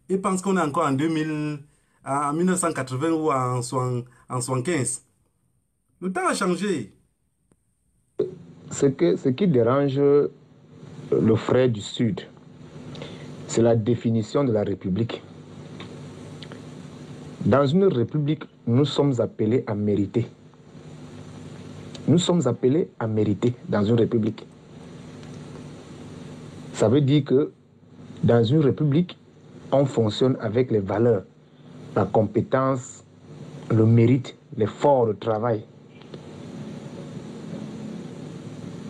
Ils pensent qu'on est encore en 2000, en 1980 ou en 75. Le temps a changé. Ce qui dérange le frère du Sud, c'est la définition de la République. Dans une République, nous sommes appelés à mériter. Nous sommes appelés à mériter dans une République. Ça veut dire que dans une République, on fonctionne avec les valeurs, la compétence, le mérite, l'effort, le travail.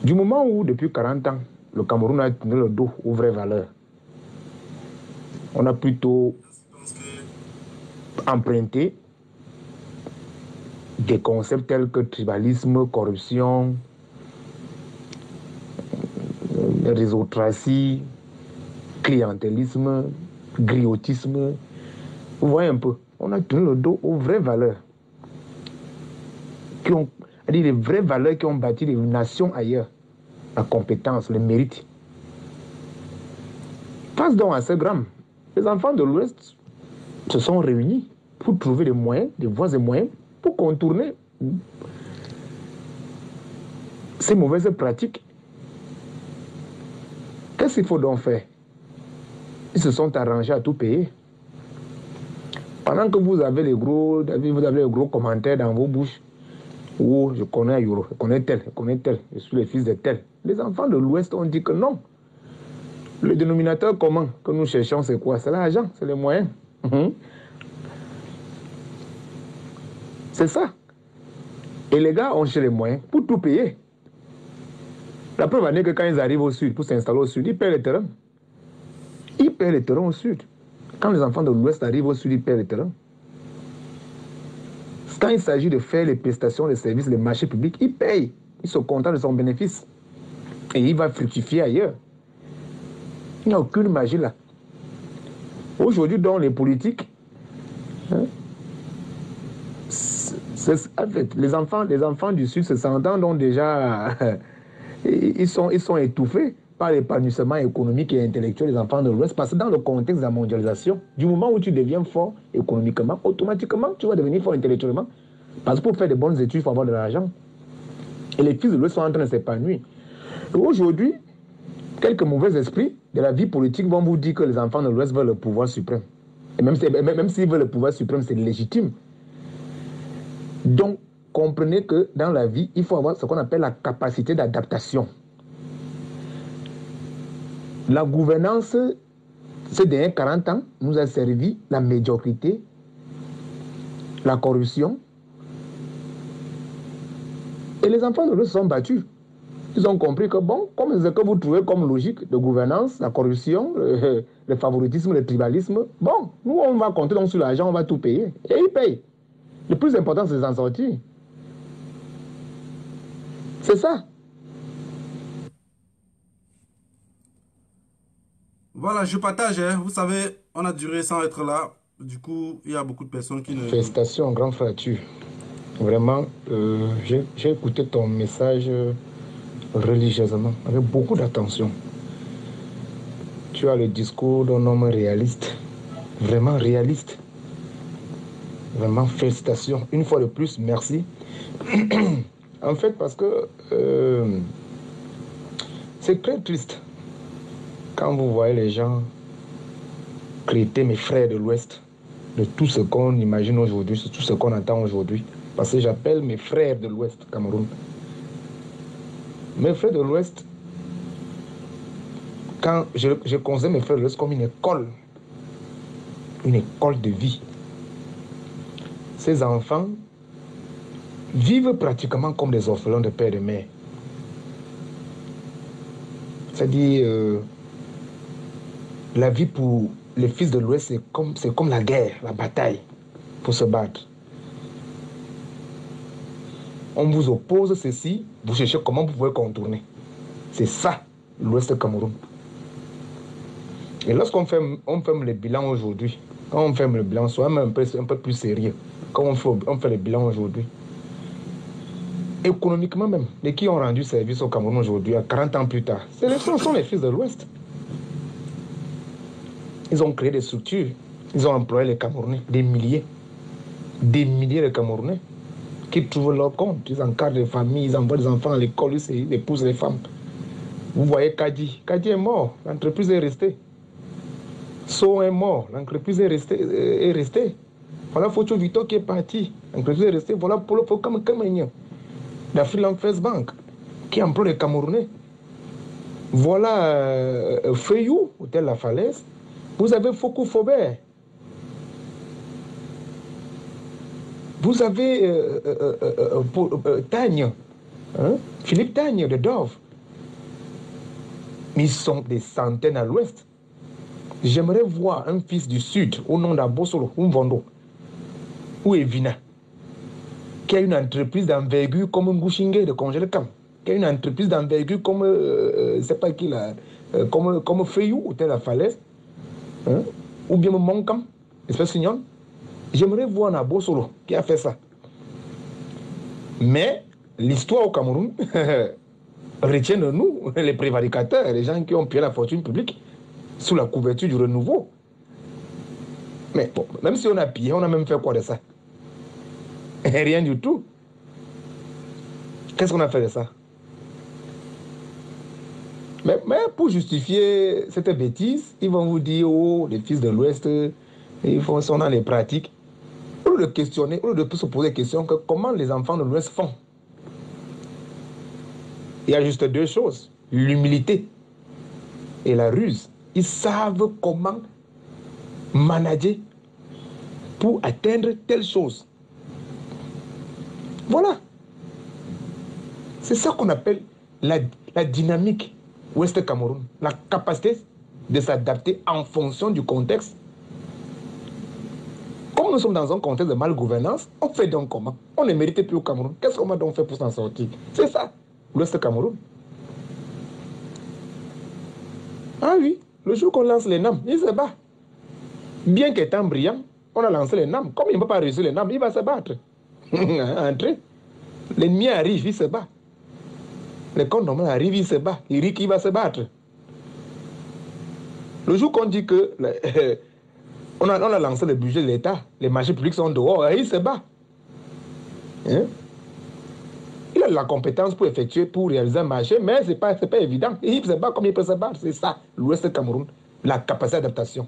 Du moment où, depuis 40 ans, le Cameroun a tenu le dos aux vraies valeurs, on a plutôt emprunté des concepts tels que tribalisme, corruption, réseaucratie, clientélisme, griotisme. Vous voyez un peu, on a tenu le dos aux vraies valeurs, les vraies valeurs qui ont bâti les nations ailleurs. La compétence, le mérite. Face donc à ce drame, les enfants de l'Ouest se sont réunis pour trouver des moyens, des voies et moyens pour contourner ces mauvaises pratiques. Qu'est-ce qu'il faut donc faire? Ils se sont arrangés à tout payer. Pendant que vous avez les gros commentaires dans vos bouches, oh, je connais Euro, je connais tel, je suis le fils de tel. Les enfants de l'Ouest ont dit que non. Le dénominateur commun que nous cherchons, c'est quoi? C'est l'argent, c'est les moyens. C'est ça. Et les gars ont cherché les moyens pour tout payer. La preuve en est que quand ils arrivent au sud, pour s'installer au sud, ils paient les terrains. Ils paient les terrains au sud. Quand les enfants de l'Ouest arrivent au sud, ils paient les terrains. Quand il s'agit de faire les prestations, les services, les marchés publics, ils payent. Ils sont contents de son bénéfice. Et il va fructifier ailleurs. Il n'y a aucune magie là. Aujourd'hui, dans les politiques, hein, en fait, les enfants du Sud se sentent donc déjà, ils sont étouffés par l'épanouissement économique et intellectuel des enfants de l'Ouest. Parce que dans le contexte de la mondialisation, du moment où tu deviens fort économiquement, automatiquement, tu vas devenir fort intellectuellement. Parce que pour faire de bonnes études, il faut avoir de l'argent. Et les fils de l'Ouest sont en train de s'épanouir. Aujourd'hui, quelques mauvais esprits de la vie politique vont vous dire que les enfants de l'Ouest veulent le pouvoir suprême. Et même s'ils veulent le pouvoir suprême, c'est légitime. Donc, comprenez que dans la vie, il faut avoir ce qu'on appelle la capacité d'adaptation. La gouvernance, ces derniers 40 ans, nous a servi la médiocrité, la corruption. Et les enfants de l'Ouest se sont battus. Ils ont compris que, bon, comme ce que vous trouvez comme logique de gouvernance, la corruption, le favoritisme, le tribalisme, bon, nous, on va compter donc sur l'argent, on va tout payer. Et ils payent. Le plus important, c'est de s'en sortir. C'est ça. Voilà, je partage, hein. Vous savez, on a duré sans être là. Du coup, il y a beaucoup de personnes qui ne... Félicitations, grand frère, vraiment, j'ai écouté ton message religieusement, avec beaucoup d'attention. Tu as le discours d'un homme réaliste, vraiment réaliste. Vraiment, félicitations. Une fois de plus, merci. En fait, parce que c'est très triste quand vous voyez les gens traiter mes frères de l'Ouest de tout ce qu'on imagine aujourd'hui, de tout ce qu'on entend aujourd'hui. Parce que j'appelle mes frères de l'Ouest, Cameroun. Mes frères de l'Ouest, quand je considère mes frères de l'Ouest comme une école de vie. Ces enfants vivent pratiquement comme des orphelins de père et de mère. C'est-à-dire, la vie pour les fils de l'Ouest, c'est comme la guerre, la bataille, pour se battre. On vous oppose ceci, vous cherchez comment vous pouvez contourner. C'est ça, l'Ouest Cameroun. Et lorsqu'on fait le bilan aujourd'hui, quand on fait le bilan, soyez même un peu plus sérieux. Quand on fait le bilan aujourd'hui, économiquement même, les qui ont rendu service au Cameroun aujourd'hui, à 40 ans plus tard, ce sont les fils de l'Ouest. Ils ont créé des structures. Ils ont employé les Camerounais, des milliers de Camerounais qui trouvent leur compte. Ils encadrent les familles, ils envoient des enfants à l'école, ils épousent les femmes. Vous voyez Kadi. Kadi est mort, l'entreprise est restée. So est mort, l'entreprise est restée. Voilà Focho Vito qui est parti, l'entreprise est restée. Voilà Polo Kamenya, la Freeland First Bank, qui emploie les Camerounais. Voilà Feyou, Hôtel La Falaise. Vous avez Fokou Faubert. Vous avez Tagne, hein? Philippe Tagne de Dove. Ils sont des centaines à l'ouest. J'aimerais voir un fils du Sud, au nom d'Abosolo, ou Mvondo, ou Evina, qui a une entreprise d'envergure comme Ngushinge de Congélekam, qui a une entreprise d'envergure comme, c'est pas qui là, comme Feyou, Hôtel La Falaise, hein? Ou bien Monkam, espèce Signon. J'aimerais voir Nabosolo qui a fait ça. Mais l'histoire au Cameroun retient de nous, les prévaricateurs, les gens qui ont pillé la fortune publique sous la couverture du renouveau. Mais bon, même si on a pillé, on a même fait quoi de ça? Rien du tout. Qu'est-ce qu'on a fait de ça? Mais pour justifier cette bêtise, ils vont vous dire, oh, les fils de l'Ouest, ils sont dans les pratiques. Au lieu de questionner, au lieu de se poser la question, que comment les enfants de l'Ouest font? Il y a juste deux choses, l'humilité et la ruse. Ils savent comment manager pour atteindre telle chose. Voilà. C'est ça qu'on appelle la dynamique Ouest Cameroun. La capacité de s'adapter en fonction du contexte. Comme nous sommes dans un contexte de malgouvernance, on fait donc comment? On ne méritait plus au Cameroun. Qu'est-ce qu'on a donc fait pour s'en sortir? C'est ça, l'Ouest Cameroun. Ah oui, le jour qu'on lance les NAM, il se bat. Bien qu'étant brillant, on a lancé les NAM. Comme il ne peut pas réussir les NAM, il va se battre. Entrez. L'ennemi arrive, il se bat. Le condom arrive, il se bat. Il va se battre. Le jour qu'on dit que on a lancé le budget de l'État, les marchés publics sont dehors, il se bat. Hein? Il a la compétence pour effectuer, pour réaliser un marché, mais ce n'est pas évident. Il se bat comme il peut se battre. C'est ça, l'Ouest Cameroun, la capacité d'adaptation.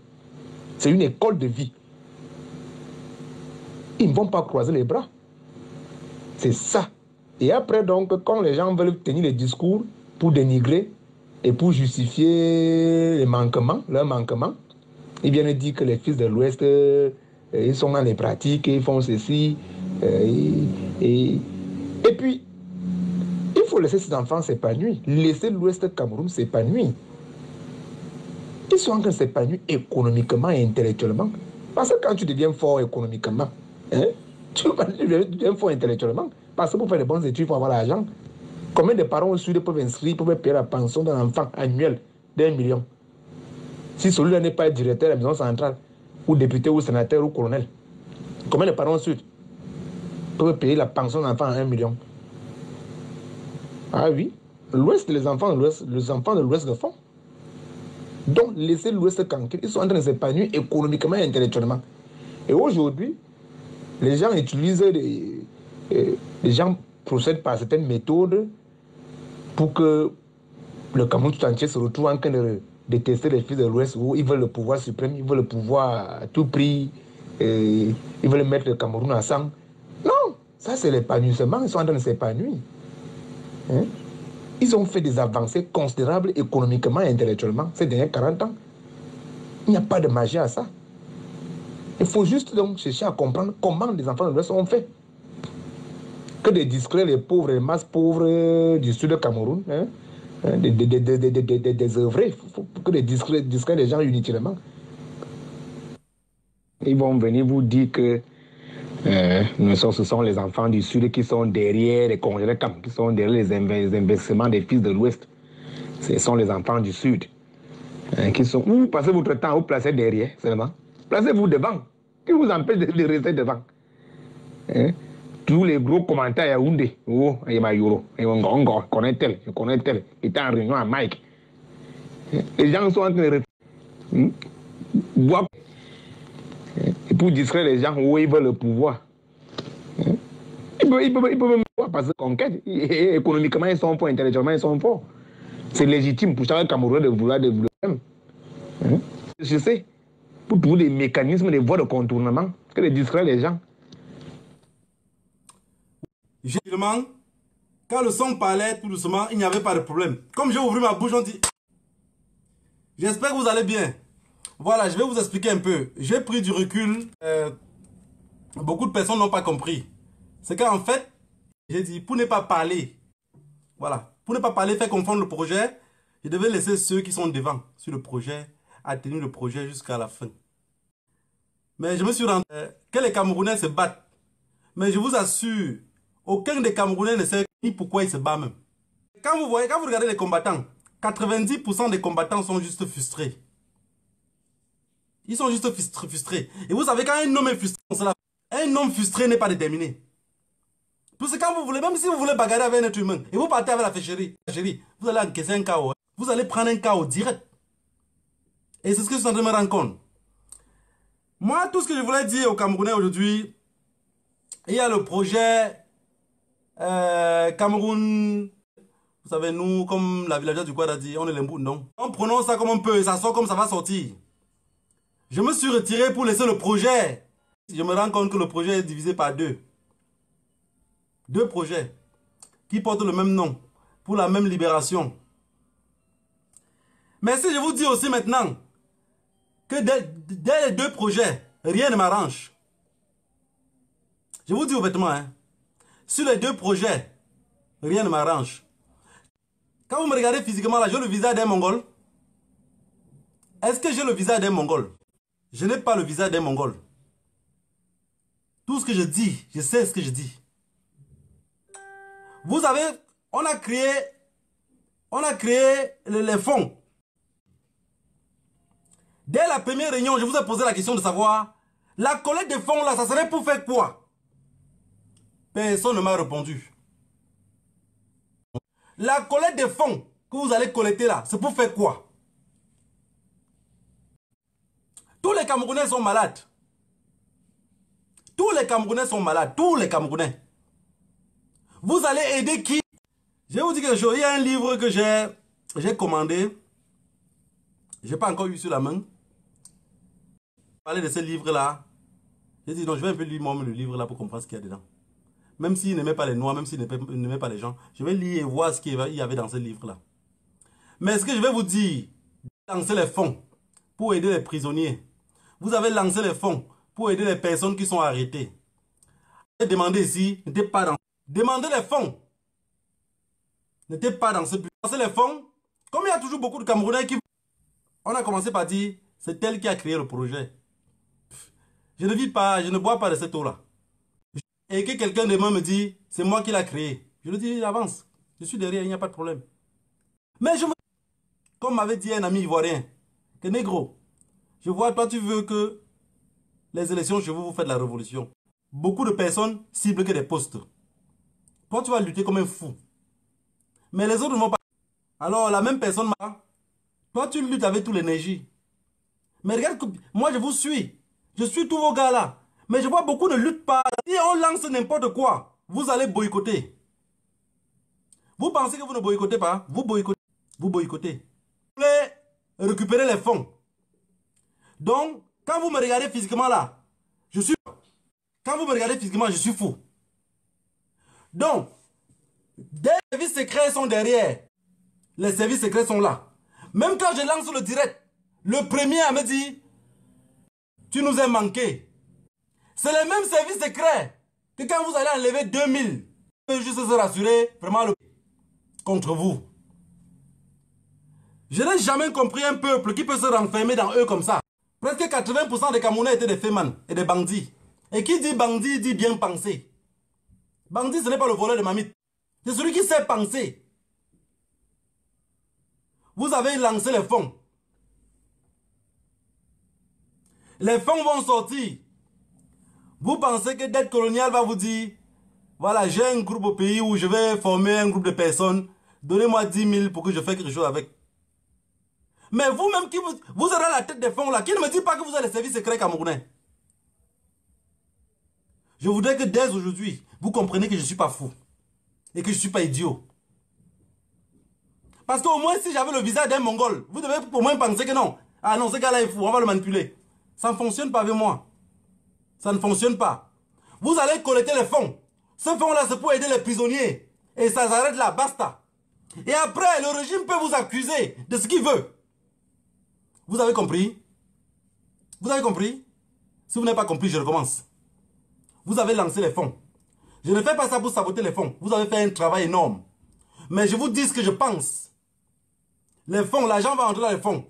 C'est une école de vie. Ils ne vont pas croiser les bras. C'est ça. Et après, donc, quand les gens veulent tenir les discours pour dénigrer et pour justifier les manquements, leurs manquements, ils viennent dire que les fils de l'Ouest, ils sont dans les pratiques, ils font ceci. Et puis, il faut laisser ces enfants s'épanouir. Laisser l'Ouest Cameroun s'épanouir. Ils sont en train de s'épanouir économiquement et intellectuellement. Parce que quand tu deviens fort économiquement, hein, tu deviens fort intellectuellement. Parce que pour faire de bonnes études, il faut avoir l'argent. Combien de parents au Sud peuvent inscrire, peuvent payer la pension d'un enfant annuel d'1 million? Si celui-là n'est pas directeur de la maison centrale, ou député, ou sénateur, ou colonel, combien de parents au Sud peuvent payer la pension d'un enfant à 1 million? Ah oui, l'Ouest, les enfants de l'Ouest le font. Donc, laissez l'Ouest tranquille. Ils sont en train de s'épanouir économiquement et intellectuellement. Et aujourd'hui, les gens utilisent les gens procèdent par certaines méthodes pour que le Cameroun tout entier se retrouve en train de détester les fils de l'Ouest où ils veulent le pouvoir suprême, ils veulent le pouvoir à tout prix, ils veulent mettre le Cameroun en sang. Non, ça c'est l'épanouissement, ils sont en train de s'épanouir. Hein? Ils ont fait des avancées considérables économiquement et intellectuellement ces derniers 40 ans. Il n'y a pas de magie à ça. Il faut juste donc chercher à comprendre comment les enfants de l'Ouest ont fait. Que des discrets, les pauvres, les masses pauvres du sud du Cameroun, hein, des œuvrés, que des discrets, les gens inutilement. Ils vont venir vous dire que ce sont les enfants du sud qui sont derrière les congélés, qui sont derrière les investissements des fils de l'Ouest. Ce sont les enfants du sud qui sont... Vous passez votre temps à vous placer derrière seulement. Placez-vous devant. Qui vous empêche de rester devant? Hein? Tous les gros commentaires à Yaoundé. Oh, il m'a yoro. Je connais tel. Il était en réunion à Mike. Les gens sont en train de... Et pour distraire les gens où ils veulent le pouvoir. Ils peuvent même pas passer conquête. Et économiquement, ils sont forts, intellectuellement, ils sont forts. C'est légitime pour chaque Camerounais de vouloir développer. Je sais, pour trouver des mécanismes, des voies de contournement, que de distraire les gens. Généralement, quand le son parlait tout doucement, il n'y avait pas de problème. Comme j'ai ouvert ma bouche, on dit... J'espère que vous allez bien. Voilà, je vais vous expliquer un peu. J'ai pris du recul. Beaucoup de personnes n'ont pas compris. C'est qu'en fait, j'ai dit, pour ne pas parler, voilà, pour ne pas parler, faire confondre le projet, je devais laisser ceux qui sont devant sur le projet, à tenir le projet jusqu'à la fin. Mais je me suis rendu que les Camerounais se battent. Mais je vous assure, aucun des Camerounais ne sait ni pourquoi ils se battent même. Quand vous regardez les combattants, 90% des combattants sont juste frustrés. Ils sont juste frustrés. Et vous savez, quand un homme est frustré, un homme frustré n'est pas déterminé. Parce que quand vous voulez, même si vous voulez bagarrer avec un être humain, et vous partez avec la fécherie, vous allez encaisser un chaos. Vous allez prendre un chaos direct. Et c'est ce que je suis en train de me rendre compte. Moi, tout ce que je voulais dire aux Camerounais aujourd'hui, il y a le projet Cameroun. Vous savez, nous, comme la villageoise du Quad a dit, on est les non. On prononce ça comme on peut, ça sort comme ça va sortir. Je me suis retiré pour laisser le projet. Je me rends compte que le projet est divisé par deux. Deux projets qui portent le même nom pour la même libération. Mais si je vous dis aussi maintenant que dès les deux projets, rien ne m'arrange. Je vous dis ouvertement, hein, sur les deux projets, rien ne m'arrange. Quand vous me regardez physiquement là, j'ai le visage d'un Mongol. Est-ce que j'ai le visage d'un Mongol? Je n'ai pas le visage d'un Mongol. Tout ce que je dis, je sais ce que je dis. Vous avez, on a créé les fonds. Dès la première réunion, je vous ai posé la question de savoir, la collecte des fonds là, ça serait pour faire quoi? Personne ne m'a répondu. La collecte des fonds que vous allez collecter là, c'est pour faire quoi? Tous les Camerounais sont malades. Tous les Camerounais sont malades. Tous les Camerounais. Vous allez aider qui? Je vais vous dire quelque chose. Il y a un livre que j'ai commandé. Je n'ai pas encore eu sur la main. Parler de ce livre-là. J'ai dit non, je vais un peu lire moi-même le livre là pour comprendre ce qu'il y a dedans. Même s'il n'aimait pas les Noirs, même s'il n'aimait pas les gens, je vais lire et voir ce qu'il y avait dans ce livre-là. Mais ce que je vais vous dire, lancer les fonds pour aider les prisonniers. Vous avez lancé les fonds pour aider les personnes qui sont arrêtées. Demandez ici, n'était pas dans... Demandez les fonds. N'était pas dans ce but. Lancer les fonds, comme il y a toujours beaucoup de Camerounais qui... On a commencé par dire, c'est elle qui a créé le projet. Je ne vis pas, je ne bois pas de cette eau-là. Et que quelqu'un demain me dit, c'est moi qui l'ai créé. Je lui dis, avance. Je suis derrière, il n'y a pas de problème. Mais je veux... Comme m'avait dit un ami ivoirien, que négro, je vois, toi tu veux que les élections chez vous, vous faites la révolution. Beaucoup de personnes ciblent que des postes. Toi tu vas lutter comme un fou. Mais les autres ne vont pas. Alors la même personne, toi tu luttes avec toute l'énergie. Mais regarde, moi je vous suis. Je suis tous vos gars là. Mais je vois beaucoup ne luttent pas. Si on lance n'importe quoi, vous allez boycotter. Vous pensez que vous ne boycottez pas? Vous boycottez. Vous boycottez. Vous voulez récupérer les fonds. Donc, quand vous me regardez physiquement là, je suis... Quand vous me regardez physiquement, je suis fou. Donc, des services secrets sont derrière. Les services secrets sont là. Même quand je lance le direct, le premier à me dire, tu nous as manqué. C'est les mêmes services secrets que quand vous allez enlever 2000, vous pouvez juste se rassurer vraiment contre vous. Je n'ai jamais compris un peuple qui peut se renfermer dans eux comme ça. Presque 80% des Camerounais étaient des fémans et des bandits. Et qui dit bandit dit bien penser. Bandit, ce n'est pas le voleur de mamite. C'est celui qui sait penser. Vous avez lancé les fonds. Les fonds vont sortir. Vous pensez que dette coloniale va vous dire, voilà, j'ai un groupe au pays où je vais former un groupe de personnes. Donnez-moi 10 000 pour que je fasse quelque chose avec. Mais vous-même, vous aurez la tête des fonds là, qui ne me dit pas que vous avez les services secrets camerounais. Je voudrais que dès aujourd'hui, vous compreniez que je ne suis pas fou. Et que je ne suis pas idiot. Parce qu'au moins, si j'avais le visage d'un Mongol, vous devez au moins penser que non. Ah non, ce gars-là est fou, on va le manipuler. Ça ne fonctionne pas avec moi. Ça ne fonctionne pas. Vous allez collecter les fonds. Ce fonds-là, c'est pour aider les prisonniers. Et ça s'arrête là, basta. Et après, le régime peut vous accuser de ce qu'il veut. Vous avez compris? Vous avez compris? Si vous n'avez pas compris, je recommence. Vous avez lancé les fonds. Je ne fais pas ça pour saboter les fonds. Vous avez fait un travail énorme. Mais je vous dis ce que je pense. Les fonds, l'argent va entrer dans les fonds.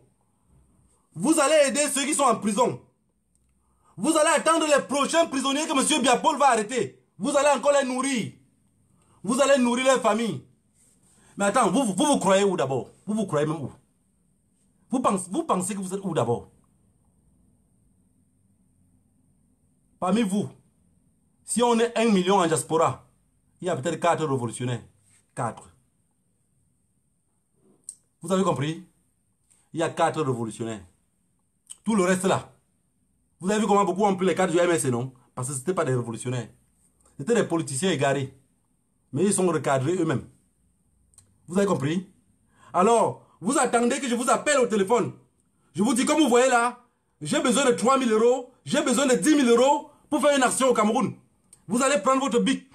Vous allez aider ceux qui sont en prison. Vous allez attendre les prochains prisonniers que M. Biapol va arrêter. Vous allez encore les nourrir. Vous allez nourrir leur famille. Mais attends, vous croyez où d'abord? Vous croyez même où? Vous pensez que vous êtes où d'abord? Parmi vous, si on est 1 million en diaspora, il y a peut-être 4 révolutionnaires. 4. Vous avez compris? Il y a 4 révolutionnaires. Tout le reste là. Vous avez vu comment beaucoup ont pris les 4 du MSC, non? Parce que ce n'étaient pas des révolutionnaires. C'était des politiciens égarés. Mais ils sont recadrés eux-mêmes. Vous avez compris? Alors, vous attendez que je vous appelle au téléphone. Je vous dis, comme vous voyez là, j'ai besoin de 3 000 €, j'ai besoin de 10 000 € pour faire une action au Cameroun. Vous allez prendre votre bic.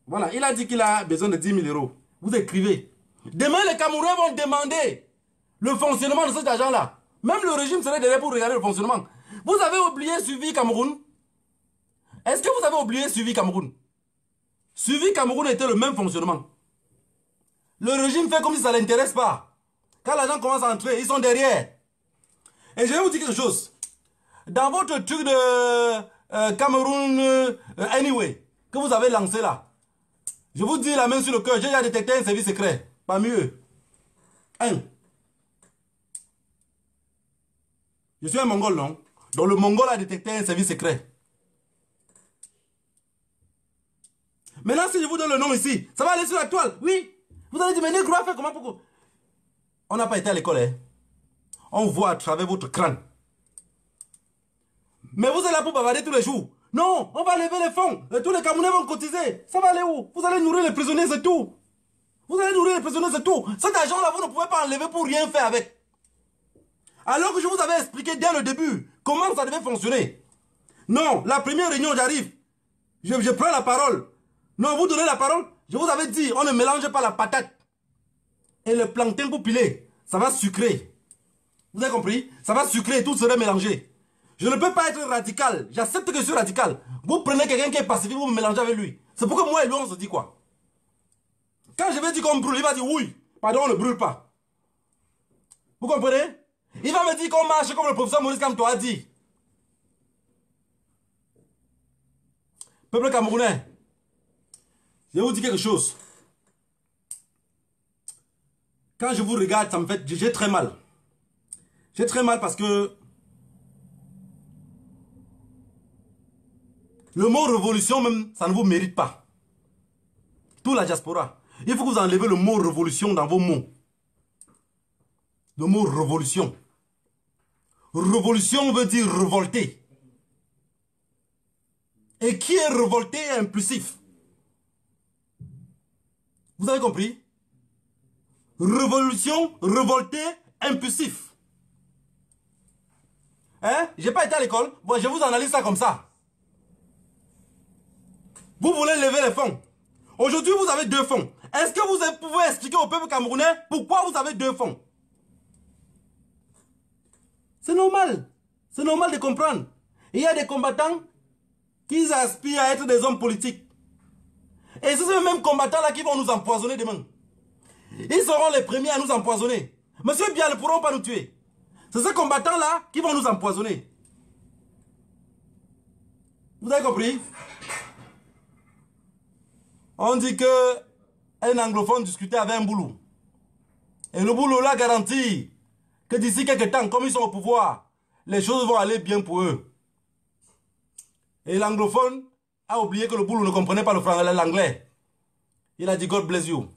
Voilà, il a dit qu'il a besoin de 10 000 €. Vous écrivez. Demain, les Camerounais vont demander le fonctionnement de cet argent-là. Même le régime serait derrière pour regarder le fonctionnement. Vous avez oublié Suivi Cameroun? Est-ce que vous avez oublié Suivi Cameroun? Suivi Cameroun était le même fonctionnement. Le régime fait comme si ça ne l'intéresse pas. Quand l'argent commence à entrer, ils sont derrière. Et je vais vous dire quelque chose. Dans votre truc de Cameroun Anyway, que vous avez lancé là, je vous dis la main sur le cœur, j'ai déjà détecté un service secret. Parmi eux. 1. Je suis un Mongol, non? Donc le Mongol a détecté un service secret. Maintenant, si je vous donne le nom ici, ça va aller sur la toile. Oui. Vous allez dire, mais Négro a fait comment? Pourquoi? On n'a pas été à l'école, hein? On voit à travers votre crâne. Mais vous êtes là pour bavarder tous les jours. Non, on va lever les fonds. Et tous les Camerounais vont cotiser. Ça va aller où? Vous allez nourrir les prisonniers, c'est tout. Vous allez nourrir les prisonniers, c'est tout. Cet argent-là, vous ne pouvez pas enlever pour rien faire avec. Alors que je vous avais expliqué dès le début comment ça devait fonctionner. Non, la première réunion, j'arrive. Je prends la parole. Non, vous donnez la parole. Je vous avais dit, on ne mélange pas la patate et le plantain pour piler. Ça va sucrer. Vous avez compris? Ça va sucrer et tout serait mélangé. Je ne peux pas être radical. J'accepte que je suis radical. Vous prenez quelqu'un qui est pacifique, vous me mélangez avec lui. C'est pourquoi moi et lui, on se dit quoi? Quand je vais dire qu'on brûle, il va dire oui. Pardon, on ne brûle pas. Vous comprenez? Il va me dire qu'on marche comme le professeur Maurice Kamto a dit. Peuple camerounais, je vais vous dire quelque chose. Quand je vous regarde, ça me fait... J'ai très mal. J'ai très mal parce que... Le mot révolution même, ça ne vous mérite pas. Tout la diaspora. Il faut que vous enlevez le mot révolution dans vos mots. Le mot révolution. Révolution veut dire révolter. Et qui est révolté est impulsif. Vous avez compris? Révolution, révolté, impulsif. Hein? J'ai pas été à l'école. Bon, je vous analyse ça comme ça. Vous voulez lever les fonds. Aujourd'hui, vous avez 2 fonds. Est-ce que vous pouvez expliquer au peuple camerounais pourquoi vous avez 2 fonds? C'est normal. C'est normal de comprendre. Il y a des combattants qui aspirent à être des hommes politiques. Et c'est ces mêmes combattants-là qui vont nous empoisonner demain. Ils seront les premiers à nous empoisonner. Monsieur Biya ne pourront pas nous tuer. C'est ces combattants-là qui vont nous empoisonner. Vous avez compris? On dit que un anglophone discutait avec un boulot. Et le boulot là garantit que d'ici quelques temps, comme ils sont au pouvoir, les choses vont aller bien pour eux. Et l'anglophone a oublié que le boulot ne comprenait pas l'anglais. Il a dit God bless you.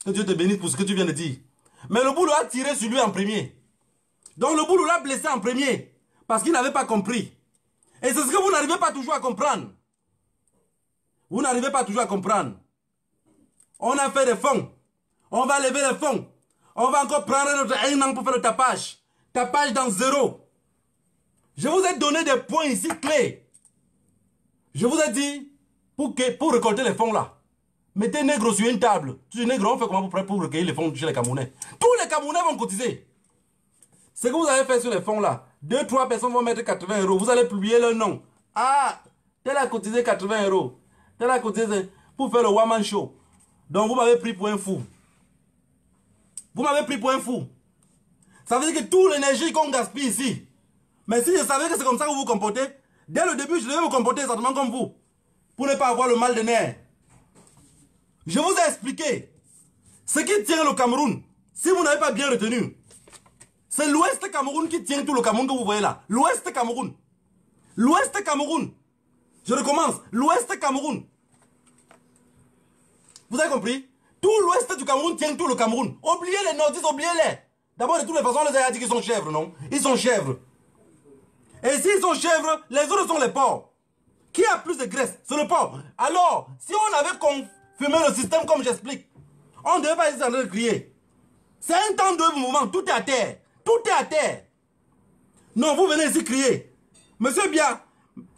Que Dieu te bénisse pour ce que tu viens de dire. Mais le boulot a tiré sur lui en premier. Donc le boulot l'a blessé en premier. Parce qu'il n'avait pas compris. Et c'est ce que vous n'arrivez pas toujours à comprendre. Vous n'arrivez pas toujours à comprendre. On a fait des fonds. On va lever les fonds. On va encore prendre un an pour faire le tapage. Tapage dans zéro. Je vous ai donné des points ici clés. Je vous ai dit, pour récolter les fonds là, mettez nègre sur une table. Tu es nègre, on fait comment pour recueillir les fonds chez les Camerounais? Tous les Camerounais vont cotiser. Ce que vous avez fait sur les fonds là, 2-3 personnes vont mettre 80 €. Vous allez publier leur nom. Ah, tel a cotisé 80 €. Tel a cotisé pour faire le one-man show. Donc vous m'avez pris pour un fou. Vous m'avez pris pour un fou. Ça veut dire que toute l'énergie qu'on gaspille ici. Mais si je savais que c'est comme ça que vous vous comportez, dès le début, je devais me comporter exactement comme vous. Pour ne pas avoir le mal de nerfs. Je vous ai expliqué. Ce qui tient le Cameroun, si vous n'avez pas bien retenu, c'est l'Ouest Cameroun qui tient tout le Cameroun que vous voyez là. L'Ouest Cameroun. L'Ouest Cameroun. Je recommence. L'Ouest Cameroun. Vous avez compris? Tout l'Ouest du Cameroun tient tout le Cameroun. Oubliez les nordistes, oubliez-les. D'abord, de toutes les façons, on les a dit qu'ils sont chèvres, non? Ils sont chèvres. Et s'ils sont chèvres, les autres sont les porcs. Qui a plus de graisse? C'est le porc. Alors, si on avait confirmé le système comme j'explique, on ne devait pas être en train de crier. C'est un temps de mouvement, tout est à terre. Tout est à terre. Non, vous venez ici crier. Monsieur Bia,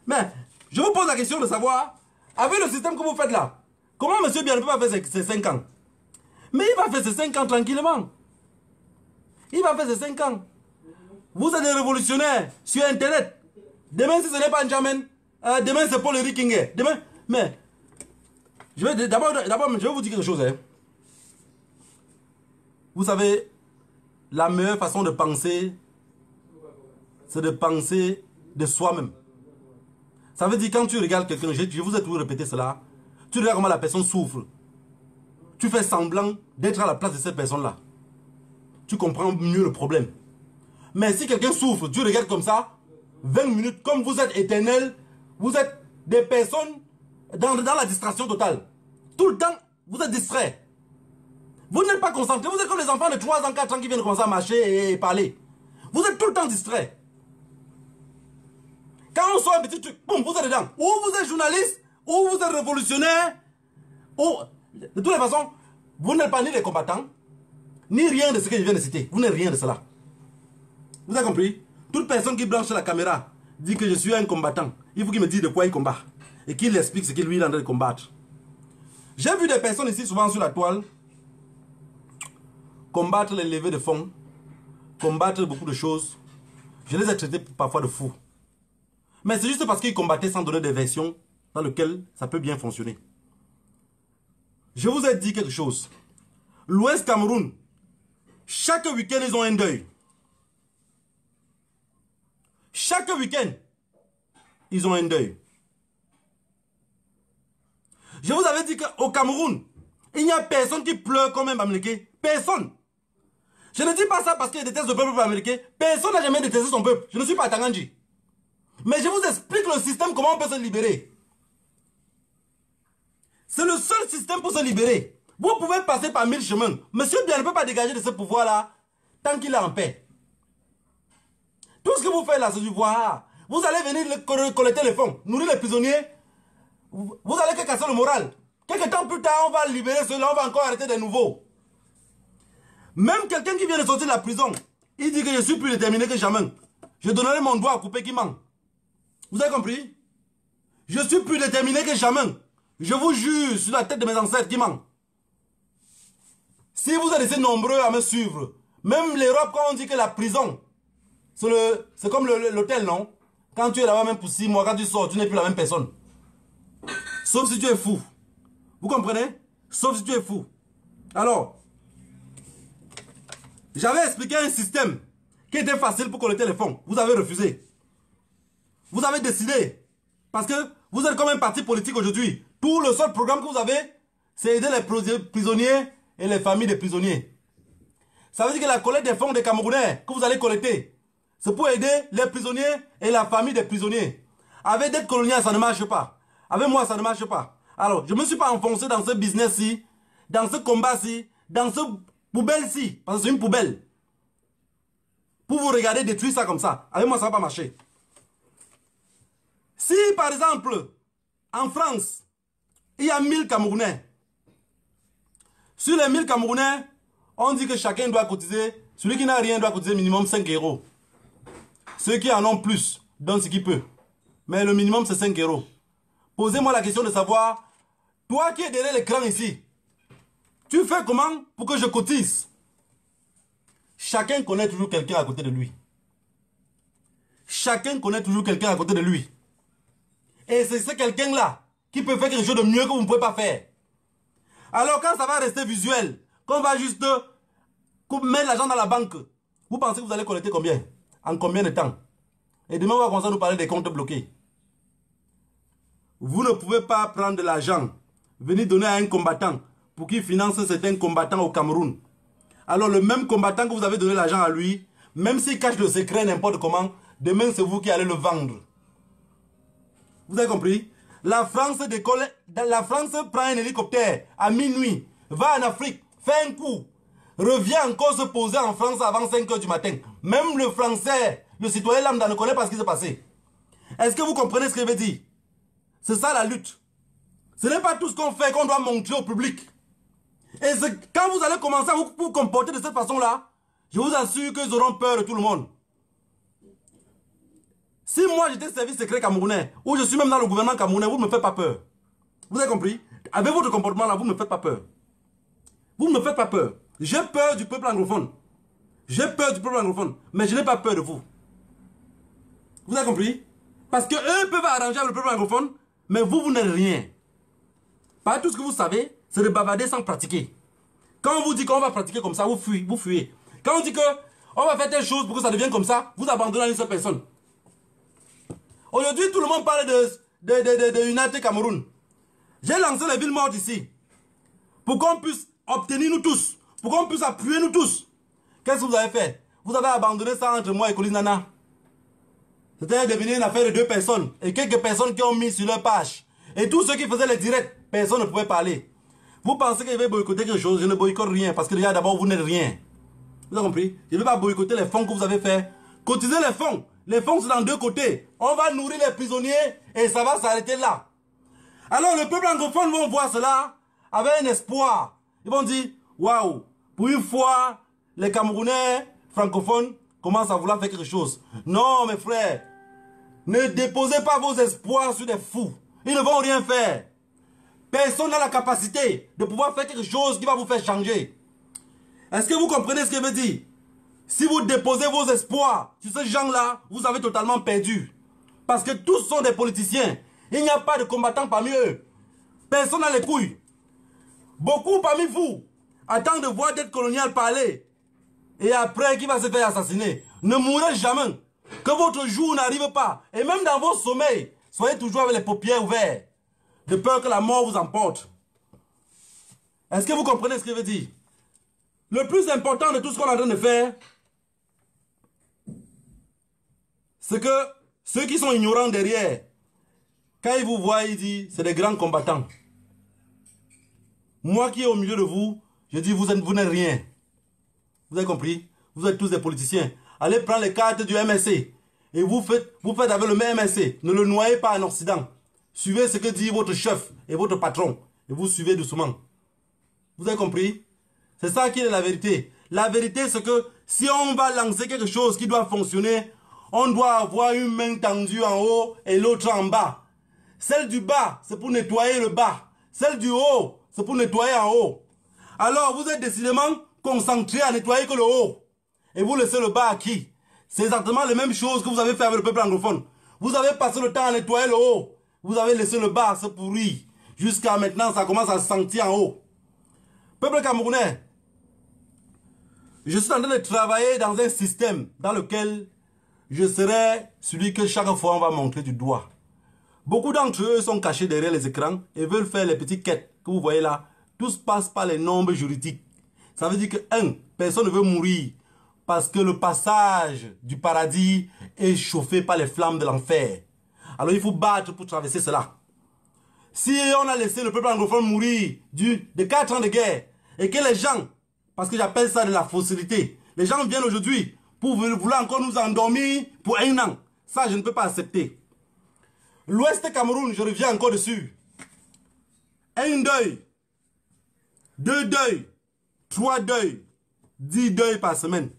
mais je vous pose la question de savoir, avec le système que vous faites là, comment Monsieur Bia ne peut pas faire ses 5 ans? Mais il va faire ses 5 ans tranquillement. Il va faire ses 5 ans. Vous êtes des révolutionnaires sur Internet. Demain, si ce n'est pas N'Djamène, demain, c'est Paul Henri Kingé. Demain, mais, d'abord, je vais vous dire quelque chose. Hein. Vous savez, la meilleure façon de penser, c'est de penser de soi-même. Ça veut dire quand tu regardes quelqu'un, je vous ai toujours répété cela, tu regardes comment la personne souffre. Tu fais semblant d'être à la place de cette personne-là. Tu comprends mieux le problème. Mais si quelqu'un souffre, tu regardes comme ça, 20 minutes, comme vous êtes éternel, vous êtes des personnes dans la distraction totale. Tout le temps, vous êtes distrait. Vous n'êtes pas concentré. Vous êtes comme les enfants de 3 ans, 4 ans qui viennent commencer à marcher et parler. Vous êtes tout le temps distrait. Quand on sort un petit truc, boum, vous êtes dedans. Ou vous êtes journaliste, ou vous êtes révolutionnaire, ou... De toutes les façons, vous n'êtes pas ni des combattants, ni rien de ce que je viens de citer. Vous n'êtes rien de cela. Vous avez compris? Toute personne qui branche la caméra dit que je suis un combattant. Il faut qu'il me dise de quoi il combat. Et qu'il explique ce qu'il lui est en train de combattre. J'ai vu des personnes ici, souvent sur la toile, combattre les levées de fonds, combattre beaucoup de choses. Je les ai traités parfois de fous. Mais c'est juste parce qu'ils combattaient sans donner des versions dans lesquelles ça peut bien fonctionner. Je vous ai dit quelque chose. L'Ouest Cameroun, chaque week-end, ils ont un deuil. Chaque week-end, ils ont un deuil. Je vous avais dit qu'au Cameroun, il n'y a personne qui pleure comme un Bamileke. Personne. Je ne dis pas ça parce qu'il déteste le peuple bamileke. Personne n'a jamais détesté son peuple. Je ne suis pas Tangandji. Mais je vous explique le système, comment on peut se libérer. C'est le seul système pour se libérer. Vous pouvez passer par 1000 chemins. Monsieur Bia ne peut pas dégager de ce pouvoir-là tant qu'il est en paix. Tout ce que vous faites là, c'est du voir. Vous allez venir collecter les fonds, nourrir les prisonniers. Vous allez que casser le moral. Quelques temps plus tard, on va libérer ceux-là, on va encore arrêter des nouveaux. Même quelqu'un qui vient de sortir de la prison, il dit que je suis plus déterminé que jamais. Je donnerai mon doigt à couper qui ment. Vous avez compris? Je suis plus déterminé que jamais. Je vous jure sur la tête de mes ancêtres qui ment. Si vous êtes assez nombreux à me suivre, même l'Europe, quand on dit que la prison, c'est comme l'hôtel, non? Quand tu es là-bas même pour 6 mois, quand tu sors, tu n'es plus la même personne. Sauf si tu es fou. Vous comprenez? Sauf si tu es fou. Alors, j'avais expliqué un système qui était facile pour collecter les fonds. Vous avez refusé. Vous avez décidé. Parce que vous êtes comme un parti politique aujourd'hui. Tout le seul programme que vous avez, c'est aider les prisonniers et les familles des prisonniers. Ça veut dire que la collecte des fonds des Camerounais que vous allez collecter, c'est pour aider les prisonniers et la famille des prisonniers. Avec dette coloniale, ça ne marche pas. Avec moi, ça ne marche pas. Alors, je ne me suis pas enfoncé dans ce business-ci, dans ce combat-ci, dans ce poubelle-ci, parce que c'est une poubelle. pour vous regarder détruire ça comme ça. Avec moi, ça ne va pas marcher. Si, par exemple, en France, il y a 1000 Camerounais, sur les 1000 Camerounais, on dit que chacun doit cotiser, celui qui n'a rien doit cotiser minimum 5 €. Ceux qui en ont plus donnent ce qu'ils peuvent. Mais le minimum, c'est 5 €. Posez-moi la question de savoir, toi qui es derrière l'écran ici, tu fais comment pour que je cotise? Chacun connaît toujours quelqu'un à côté de lui. Chacun connaît toujours quelqu'un à côté de lui. Et c'est ce quelqu'un-là qui peut faire quelque chose de mieux que vous ne pouvez pas faire. Alors quand ça va rester visuel, qu'on va juste mettre l'argent dans la banque, vous pensez que vous allez collecter combien? En combien de temps? Et demain, on va commencer à nous parler des comptes bloqués. Vous ne pouvez pas prendre de l'argent, venir donner à un combattant pour qu'il finance certains combattants au Cameroun. Alors le même combattant que vous avez donné l'argent à lui, même s'il cache le secret n'importe comment, demain c'est vous qui allez le vendre. Vous avez compris? La France décolle, la France prend un hélicoptère à minuit, va en Afrique, fait un coup, revient encore se poser en France avant 5 h du matin. Même le Français, le citoyen lambda ne connaît pas ce qui s'est passé. Est-ce que vous comprenez ce que je veux dire? C'est ça la lutte. Ce n'est pas tout ce qu'on fait qu'on doit montrer au public. Et quand vous allez commencer à vous comporter de cette façon-là, je vous assure qu'ils auront peur de tout le monde. Si moi j'étais service secret camerounais, ou je suis même dans le gouvernement camerounais, vous ne me faites pas peur. Vous avez compris? Avec votre comportement là, vous ne me faites pas peur. Vous ne me faites pas peur. J'ai peur du peuple anglophone. J'ai peur du peuple anglophone. Mais je n'ai pas peur de vous. Vous avez compris? Parce qu'eux peuvent arranger avec le peuple anglophone, mais vous, vous n'êtes rien. Pas tout ce que vous savez, c'est de bavarder sans pratiquer. Quand on vous dit qu'on va pratiquer comme ça, vous fuyez. Quand on dit qu'on va faire telle chose pour que ça devienne comme ça, vous abandonnez une seule personne. Aujourd'hui, tout le monde parle de United Cameroun. J'ai lancé les villes mortes ici. Pour qu'on puisse obtenir nous tous. Pour qu'on puisse appuyer nous tous. Qu'est-ce que vous avez fait? Vous avez abandonné ça entre moi et Colin Nana. C'était devenu une affaire de 2 personnes. Et quelques personnes qui ont mis sur leur page. Et tous ceux qui faisaient les directs, personne ne pouvait parler. Vous pensez que je vais boycotter quelque chose? Je ne boycotte rien. Parce que déjà d'abord, vous n'êtes rien. Vous avez compris? Je ne vais pas boycotter les fonds que vous avez fait. Cotisez les fonds. Les fonds sont dans 2 côtés. On va nourrir les prisonniers et ça va s'arrêter là. Alors le peuple anglophone vont voir cela avec un espoir. Ils vont dire, waouh, pour une fois, les Camerounais francophones commencent à vouloir faire quelque chose. Non, mes frères, ne déposez pas vos espoirs sur des fous. Ils ne vont rien faire. Personne n'a la capacité de pouvoir faire quelque chose qui va vous faire changer. Est-ce que vous comprenez ce que je veux dire? Si vous déposez vos espoirs sur ces gens-là, vous avez totalement perdu. Parce que tous sont des politiciens. Il n'y a pas de combattants parmi eux. Personne n'a les couilles. Beaucoup parmi vous attendent de voir dette coloniale parler. Et après, qui va se faire assassiner? Ne mourrez jamais. Que votre jour n'arrive pas. Et même dans vos sommeils, soyez toujours avec les paupières ouvertes. De peur que la mort vous emporte. Est-ce que vous comprenez ce que je veux dire? Le plus important de tout ce qu'on est en train de faire, c'est que ceux qui sont ignorants derrière, quand ils vous voient, ils disent, c'est des grands combattants. Moi qui est au milieu de vous, je dis, vous n'êtes rien. Vous avez compris? Vous êtes tous des politiciens. Allez prendre les cartes du MSC. Et vous faites avec le même MSC. Ne le noyez pas en Occident. Suivez ce que dit votre chef et votre patron. Et vous suivez doucement. Vous avez compris? C'est ça qui est la vérité. La vérité, c'est que si on va lancer quelque chose qui doit fonctionner, on doit avoir une main tendue en haut et l'autre en bas. Celle du bas, c'est pour nettoyer le bas. Celle du haut, c'est pour nettoyer en haut. Alors, vous êtes décidément concentré à nettoyer que le haut. Et vous laissez le bas à qui? C'est exactement la même chose que vous avez fait avec le peuple anglophone. Vous avez passé le temps à nettoyer le haut. Vous avez laissé le bas se pourrir. Jusqu'à maintenant, ça commence à se sentir en haut. Peuple camerounais, je suis en train de travailler dans un système dans lequel je serai celui que chaque fois on va montrer du doigt. Beaucoup d'entre eux sont cachés derrière les écrans et veulent faire les petites quêtes que vous voyez là. Tout se passe par les nombres juridiques. Ça veut dire que, personne ne veut mourir parce que le passage du paradis est chauffé par les flammes de l'enfer. Alors il faut battre pour traverser cela. Si on a laissé le peuple anglophone mourir de 4 ans de guerre et que les gens, parce que j'appelle ça de la facilité, les gens viennent aujourd'hui pour vouloir encore nous endormir pour un an. Ça, je ne peux pas accepter. L'Ouest Cameroun, je reviens encore dessus. Un deuil, 2 deuils, 3 deuils, 10 deuils par semaine.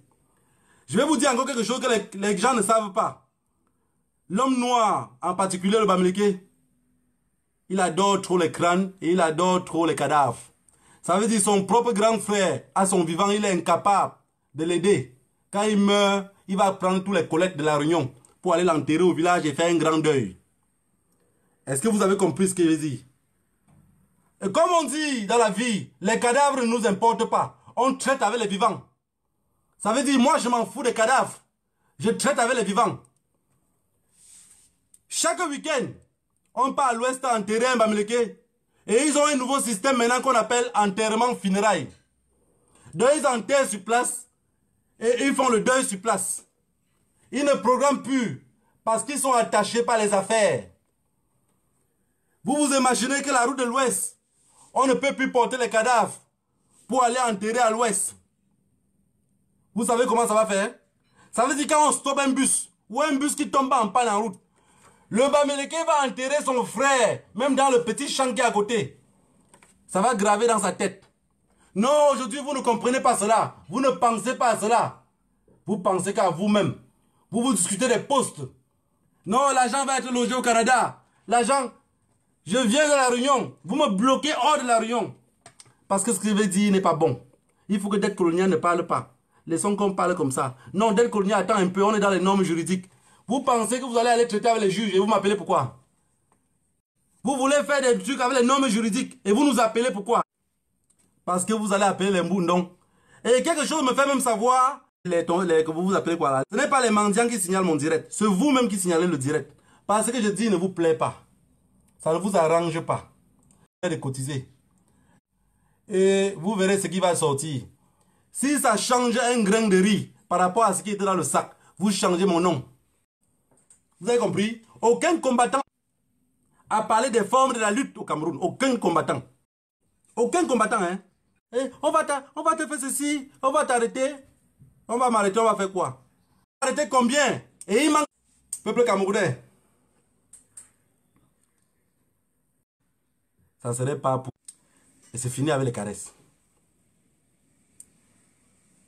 Je vais vous dire encore quelque chose que les gens ne savent pas. L'homme noir, en particulier le Bamileke, il adore trop les crânes et il adore trop les cadavres. Ça veut dire son propre grand frère, à son vivant, il est incapable de l'aider. Quand il meurt, il va prendre tous les collectes de la Réunion pour aller l'enterrer au village et faire un grand deuil. Est-ce que vous avez compris ce que je dis? Et comme on dit dans la vie, les cadavres ne nous importent pas. On traite avec les vivants. Ça veut dire, moi je m'en fous des cadavres. Je traite avec les vivants. Chaque week-end, on part à l'ouest enterrer un Bamileke. Et ils ont un nouveau système maintenant qu'on appelle enterrement funérailles. Donc ils enterrent sur place et ils font le deuil sur place. Ils ne programment plus parce qu'ils sont attachés par les affaires. Vous vous imaginez que la route de l'ouest, on ne peut plus porter les cadavres pour aller enterrer à l'ouest. Vous savez comment ça va faire? Ça veut dire quand on stoppe un bus ou un bus qui tombe en panne en route, le Bamileke va enterrer son frère, même dans le petit champ qui est à côté. Ça va graver dans sa tête. Non, aujourd'hui, vous ne comprenez pas cela. Vous ne pensez pas à cela. Vous pensez qu'à vous-même. Vous discutez des postes. Non, l'agent va être logé au Canada. L'agent, je viens de la Réunion. Vous me bloquez hors de la Réunion. Parce que ce que je vais dire n'est pas bon. Il faut que dette coloniale ne parle pas. Laissons qu'on parle comme ça. Non, dette coloniale, attends un peu, on est dans les normes juridiques. Vous pensez que vous allez aller traiter avec les juges et vous m'appelez pourquoi? Vous voulez faire des trucs avec les normes juridiques et vous nous appelez pourquoi? Parce que vous allez appeler les Mboundons. Et quelque chose me fait même savoir que vous vous appelez quoi là? Ce n'est pas les mendiants qui signalent mon direct. C'est vous-même qui signalez le direct. Parce que je dis ne vous plaît pas. Ça ne vous arrange pas. De cotiser. Et vous verrez ce qui va sortir. Si ça change un grain de riz par rapport à ce qui était dans le sac, vous changez mon nom. Vous avez compris? Aucun combattant a parlé des formes de la lutte au Cameroun. Aucun combattant. Aucun combattant, hein? Et on va te faire ceci, on va t'arrêter. On va m'arrêter, on va faire quoi? Arrêter combien? Et il manque. Peuple camerounais. Ça ne serait pas pour... Et c'est fini avec les caresses.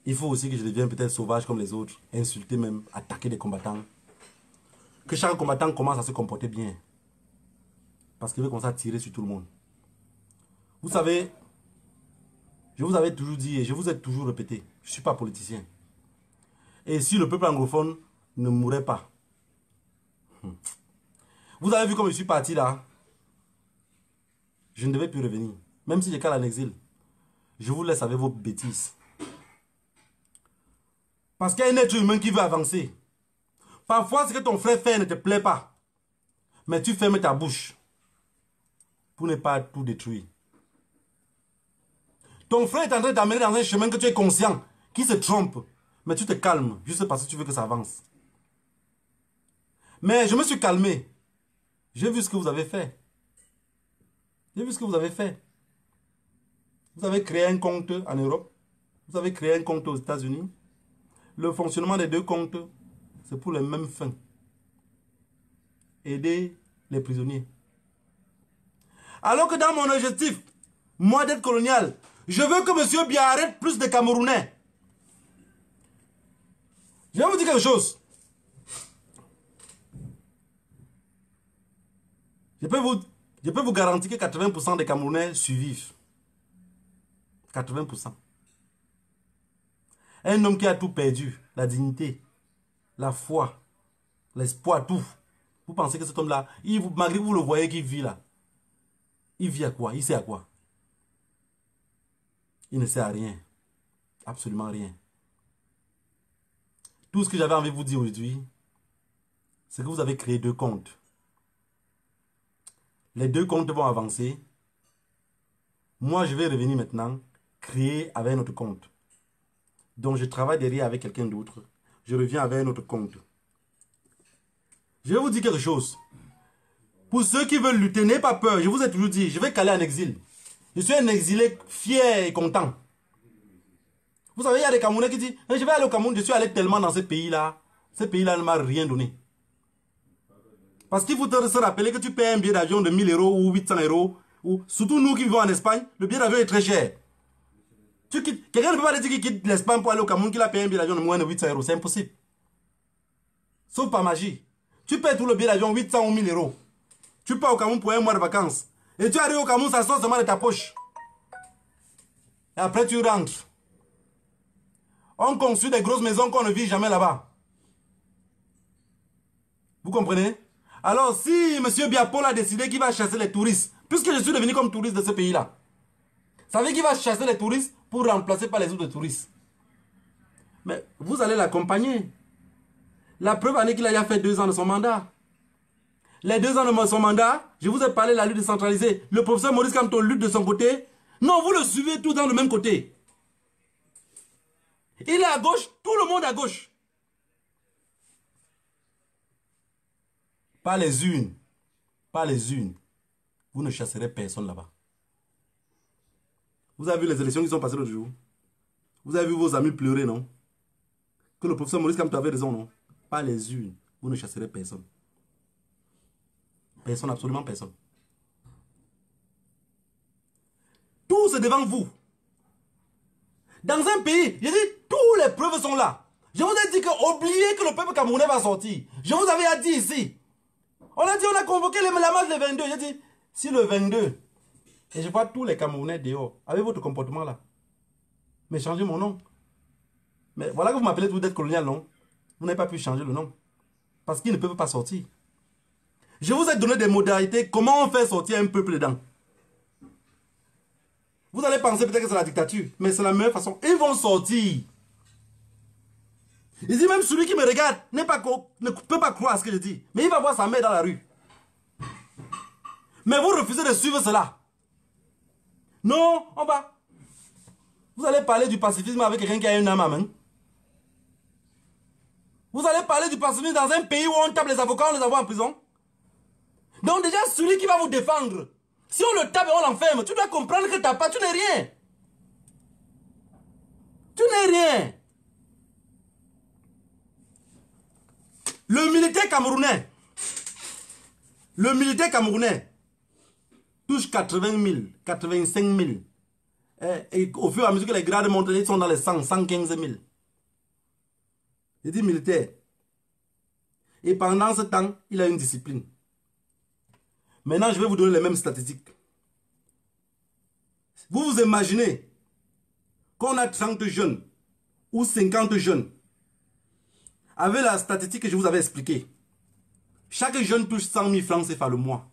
Il faut aussi que je devienne peut-être sauvage comme les autres. Insulter même, attaquer des combattants. Que chaque combattant commence à se comporter bien. Parce qu'il veut commencer à tirer sur tout le monde. Vous savez, je vous avais toujours dit et je vous ai toujours répété, je ne suis pas politicien. Et si le peuple anglophone ne mourait pas, vous avez vu comme je suis parti là, je ne devais plus revenir. Même si j'ai qu'à en exil, je vous laisse avec vos bêtises. Parce qu'il y a un être humain qui veut avancer. Parfois, ce que ton frère fait ne te plaît pas. Mais tu fermes ta bouche pour ne pas tout détruire. Ton frère est en train d'amener dans un chemin que tu es conscient, qui se trompe. Mais tu te calmes, juste parce que tu veux que ça avance. Mais je me suis calmé. J'ai vu ce que vous avez fait. J'ai vu ce que vous avez fait. Vous avez créé un compte en Europe. Vous avez créé un compte aux États-Unis. Le fonctionnement des deux comptes, c'est pour les mêmes fins. Aider les prisonniers. Alors que dans mon objectif, moi d'être colonial, je veux que M. Biya arrête plus de Camerounais. Je vais vous dire quelque chose. Je peux vous garantir que 80% des Camerounais survivent. 80%. Un homme qui a tout perdu, la dignité, la foi, l'espoir, tout. Vous pensez que cet homme-là, malgré que vous le voyez qu'il vit là, il vit à quoi? Il sait à quoi? Il ne sait à rien. Absolument rien. Tout ce que j'avais envie de vous dire aujourd'hui, c'est que vous avez créé deux comptes. Les deux comptes vont avancer. Moi, je vais revenir maintenant, créer avec un autre compte. Donc, je travaille derrière avec quelqu'un d'autre. Je reviens avec un autre compte. Je vais vous dire quelque chose. Pour ceux qui veulent lutter, n'ayez pas peur. Je vous ai toujours dit, je vais caler en exil. Je suis un exilé fier et content. Vous savez, il y a des Camerounais qui disent, je vais aller au Cameroun, je suis allé tellement dans ce pays-là. Ce pays-là ne m'a rien donné. Parce qu'il faut se rappeler que tu payes un billet d'avion de 1000 € ou 800 €. Ou, surtout nous qui vivons en Espagne, le billet d'avion est très cher. Quelqu'un ne peut pas dire qu'il quitte l'Espagne pour aller au Cameroun, qu'il a payé un billet d'avion de moins de 800 €. C'est impossible. Sauf par magie. Tu payes tout le billet d'avion 800 ou 1000 €. Tu pars au Cameroun pour un mois de vacances. Et tu arrives au Cameroun, ça sort seulement de ta poche. Et après tu rentres. On construit des grosses maisons qu'on ne vit jamais là-bas. Vous comprenez? Alors si M. Biapol a décidé qu'il va chasser les touristes, puisque je suis devenu comme touriste de ce pays-là, ça veut dire qu'il va chasser les touristes pour remplacer par les autres touristes. Mais vous allez l'accompagner. La preuve en est qu'il a déjà fait 2 ans de son mandat. Les 2 ans de son mandat, je vous ai parlé de la lutte décentralisée. Le professeur Maurice Kamto lutte de son côté. Non, vous le suivez tous dans le même côté. Il est à gauche, tout le monde à gauche. Pas les unes. Pas les unes. Vous ne chasserez personne là-bas. Vous avez vu les élections qui sont passées l'autre jour? Vous avez vu vos amis pleurer, non? Que le professeur Maurice Kamto avait raison, non? Pas les unes. Vous ne chasserez personne. Personne, absolument personne. Tout c'est devant vous. Dans un pays, je dis, tous les preuves sont là. Je vous ai dit que oubliez que le peuple camerounais va sortir. Je vous avais dit ici. On a dit, on a convoqué la marche le 22. J'ai dit, si le 22, et je vois tous les Camerounais dehors, avec votre comportement là, mais changez mon nom. Mais voilà que vous m'appelez tout d'être colonial, non? Vous n'avez pas pu changer le nom. Parce qu'ils ne peuvent pas sortir. Je vous ai donné des modalités, comment on fait sortir un peuple dedans. Vous allez penser peut-être que c'est la dictature, mais c'est la meilleure façon. Ils vont sortir. Il dit même celui qui me regarde ne peut pas croire à ce que je dis. Mais il va voir sa mère dans la rue. Mais vous refusez de suivre cela. Non, on va. Vous allez parler du pacifisme avec quelqu'un qui a une âme à main. Vous allez parler du pacifisme dans un pays où on tape les avocats, on les envoie en prison. Donc déjà, celui qui va vous défendre, si on le tape et on l'enferme, tu dois comprendre que tu n'as pas, tu n'es rien. Tu n'es rien. Le militaire camerounais touche 80 000, 85 000. Et au fur et à mesure que les grades montent, ils sont dans les 100, 115 000. Il dit militaire. Et pendant ce temps, il a une discipline. Maintenant, je vais vous donner les mêmes statistiques. Vous vous imaginez qu'on a 30 jeunes ou 50 jeunes. Avec la statistique que je vous avais expliquée, chaque jeune touche 100 000 francs CFA le mois.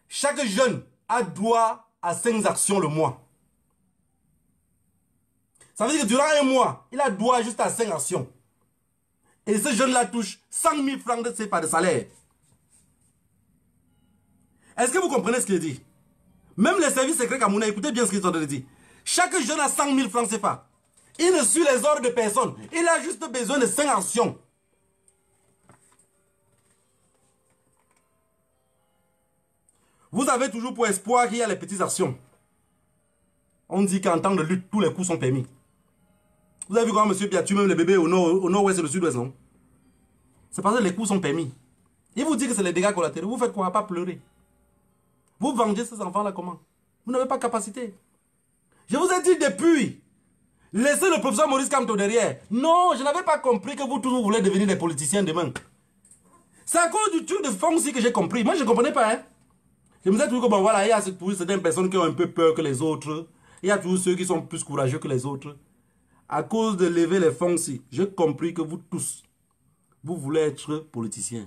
Chaque jeune a droit à 5 actions le mois. Ça veut dire que durant un mois, il a droit juste à 5 actions. Et ce jeune-là touche 100 000 francs de CFA de salaire. Est-ce que vous comprenez ce qu'il dit? Même les services secrets camerounais, écoutez bien ce qu'ils sont en train de dire. Chaque jeune a 100 000 francs CFA. Il ne suit les ordres de personne. Il a juste besoin de 5 actions. Vous avez toujours pour espoir qu'il y a les petites actions. On dit qu'en temps de lutte, tous les coups sont permis. Vous avez vu comment M. Biatu même les bébés au nord-ouest et au sud-ouest, non? C'est parce que les coups sont permis. Il vous dit que c'est les dégâts collatéraux. Vous faites quoi? Pas pleurer. Vous vengez ces enfants-là comment? Vous n'avez pas capacité. Je vous ai dit depuis, laissez le professeur Maurice Kamto derrière. Non, je n'avais pas compris que vous tous vous voulez devenir des politiciens demain. C'est à cause du truc de fond aussi que j'ai compris. Moi, je ne comprenais pas. Hein? Je me disais toujours que bon, voilà, il y a certaines personnes qui ont un peu peur que les autres. Il y a toujours ceux qui sont plus courageux que les autres. À cause de lever les fonds ci, j'ai compris que vous tous, vous voulez être politiciens.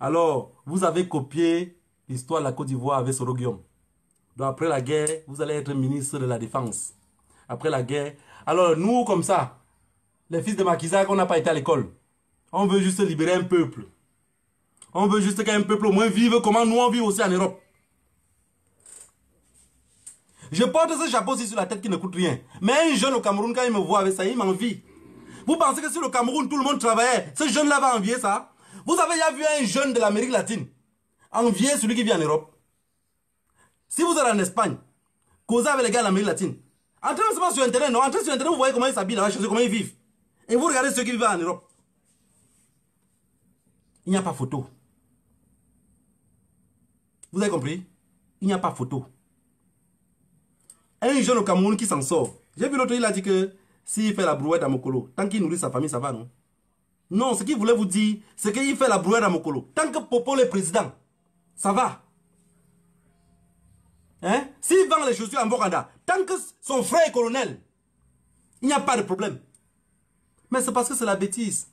Alors, vous avez copié l'histoire de la Côte d'Ivoire avec Soro Guillaume. Donc après la guerre, vous allez être ministre de la Défense. Après la guerre. Alors nous, comme ça, les fils de Macky-Sall, on n'a pas été à l'école. On veut juste libérer un peuple. On veut juste qu'un peuple au moins vive comment nous on vit aussi en Europe. Je porte ce chapeau-ci sur la tête qui ne coûte rien. Mais un jeune au Cameroun, quand il me voit avec ça, il m'envie. Vous pensez que si le Cameroun, tout le monde travaillait, ce jeune-là va envier ça? Vous avez déjà vu un jeune de l'Amérique latine envier celui qui vit en Europe? Si vous êtes en Espagne, causez avec les gars de l'Amérique latine, Entrez seulement sur Internet, non? Entrez sur Internet, vous voyez comment ils s'habillent là-bas chez eux, comment ils vivent. Et vous regardez ceux qui vivent en Europe. Il n'y a pas photo. Vous avez compris? Il n'y a pas photo. Un jeune au Cameroun qui s'en sort. J'ai vu l'autre, il a dit que s'il fait la brouette à Mokolo, tant qu'il nourrit sa famille, ça va, non? Non, ce qu'il voulait vous dire, c'est qu'il fait la brouette à Mokolo. Tant que Popo est président, ça va. Hein? S'il vend les chaussures en Bokanda, tant que son frère est colonel, il n'y a pas de problème. Mais c'est parce que c'est la bêtise.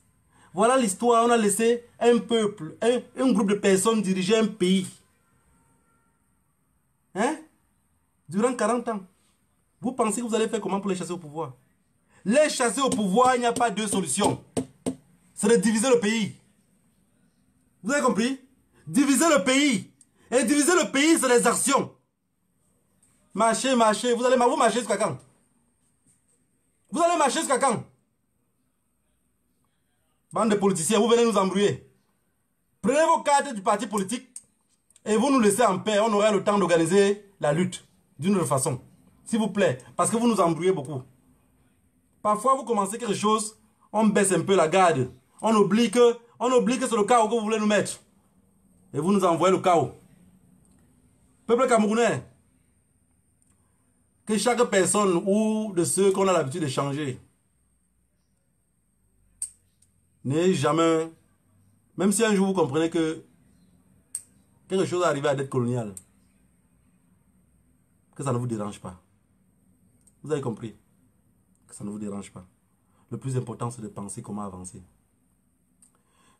Voilà l'histoire, on a laissé un peuple, un groupe de personnes diriger un pays. Hein? Durant 40 ans. Vous pensez que vous allez faire comment pour les chasser au pouvoir? Les chasser au pouvoir, il n'y a pas deux solutions. C'est de diviser le pays. Vous avez compris? Diviser le pays. Et diviser le pays, c'est des actions. Marchez, marchez. Vous allez marcher jusqu'à quand? Vous allez marcher jusqu'à quand? Bande de politiciens, vous venez nous embrouiller. Prenez vos cartes du parti politique et vous nous laissez en paix. On aura le temps d'organiser la lutte d'une autre façon. S'il vous plaît, parce que vous nous embrouillez beaucoup. Parfois, vous commencez quelque chose, on baisse un peu la garde. On oublie que c'est le chaos que vous voulez nous mettre. Et vous nous envoyez le chaos. Peuple camerounais, que chaque personne ou de ceux qu'on a l'habitude d'échanger n'ait jamais, même si un jour vous comprenez que quelque chose est arrivé à la dette coloniale, que ça ne vous dérange pas. Vous avez compris? Que ça ne vous dérange pas. Le plus important, c'est de penser comment avancer.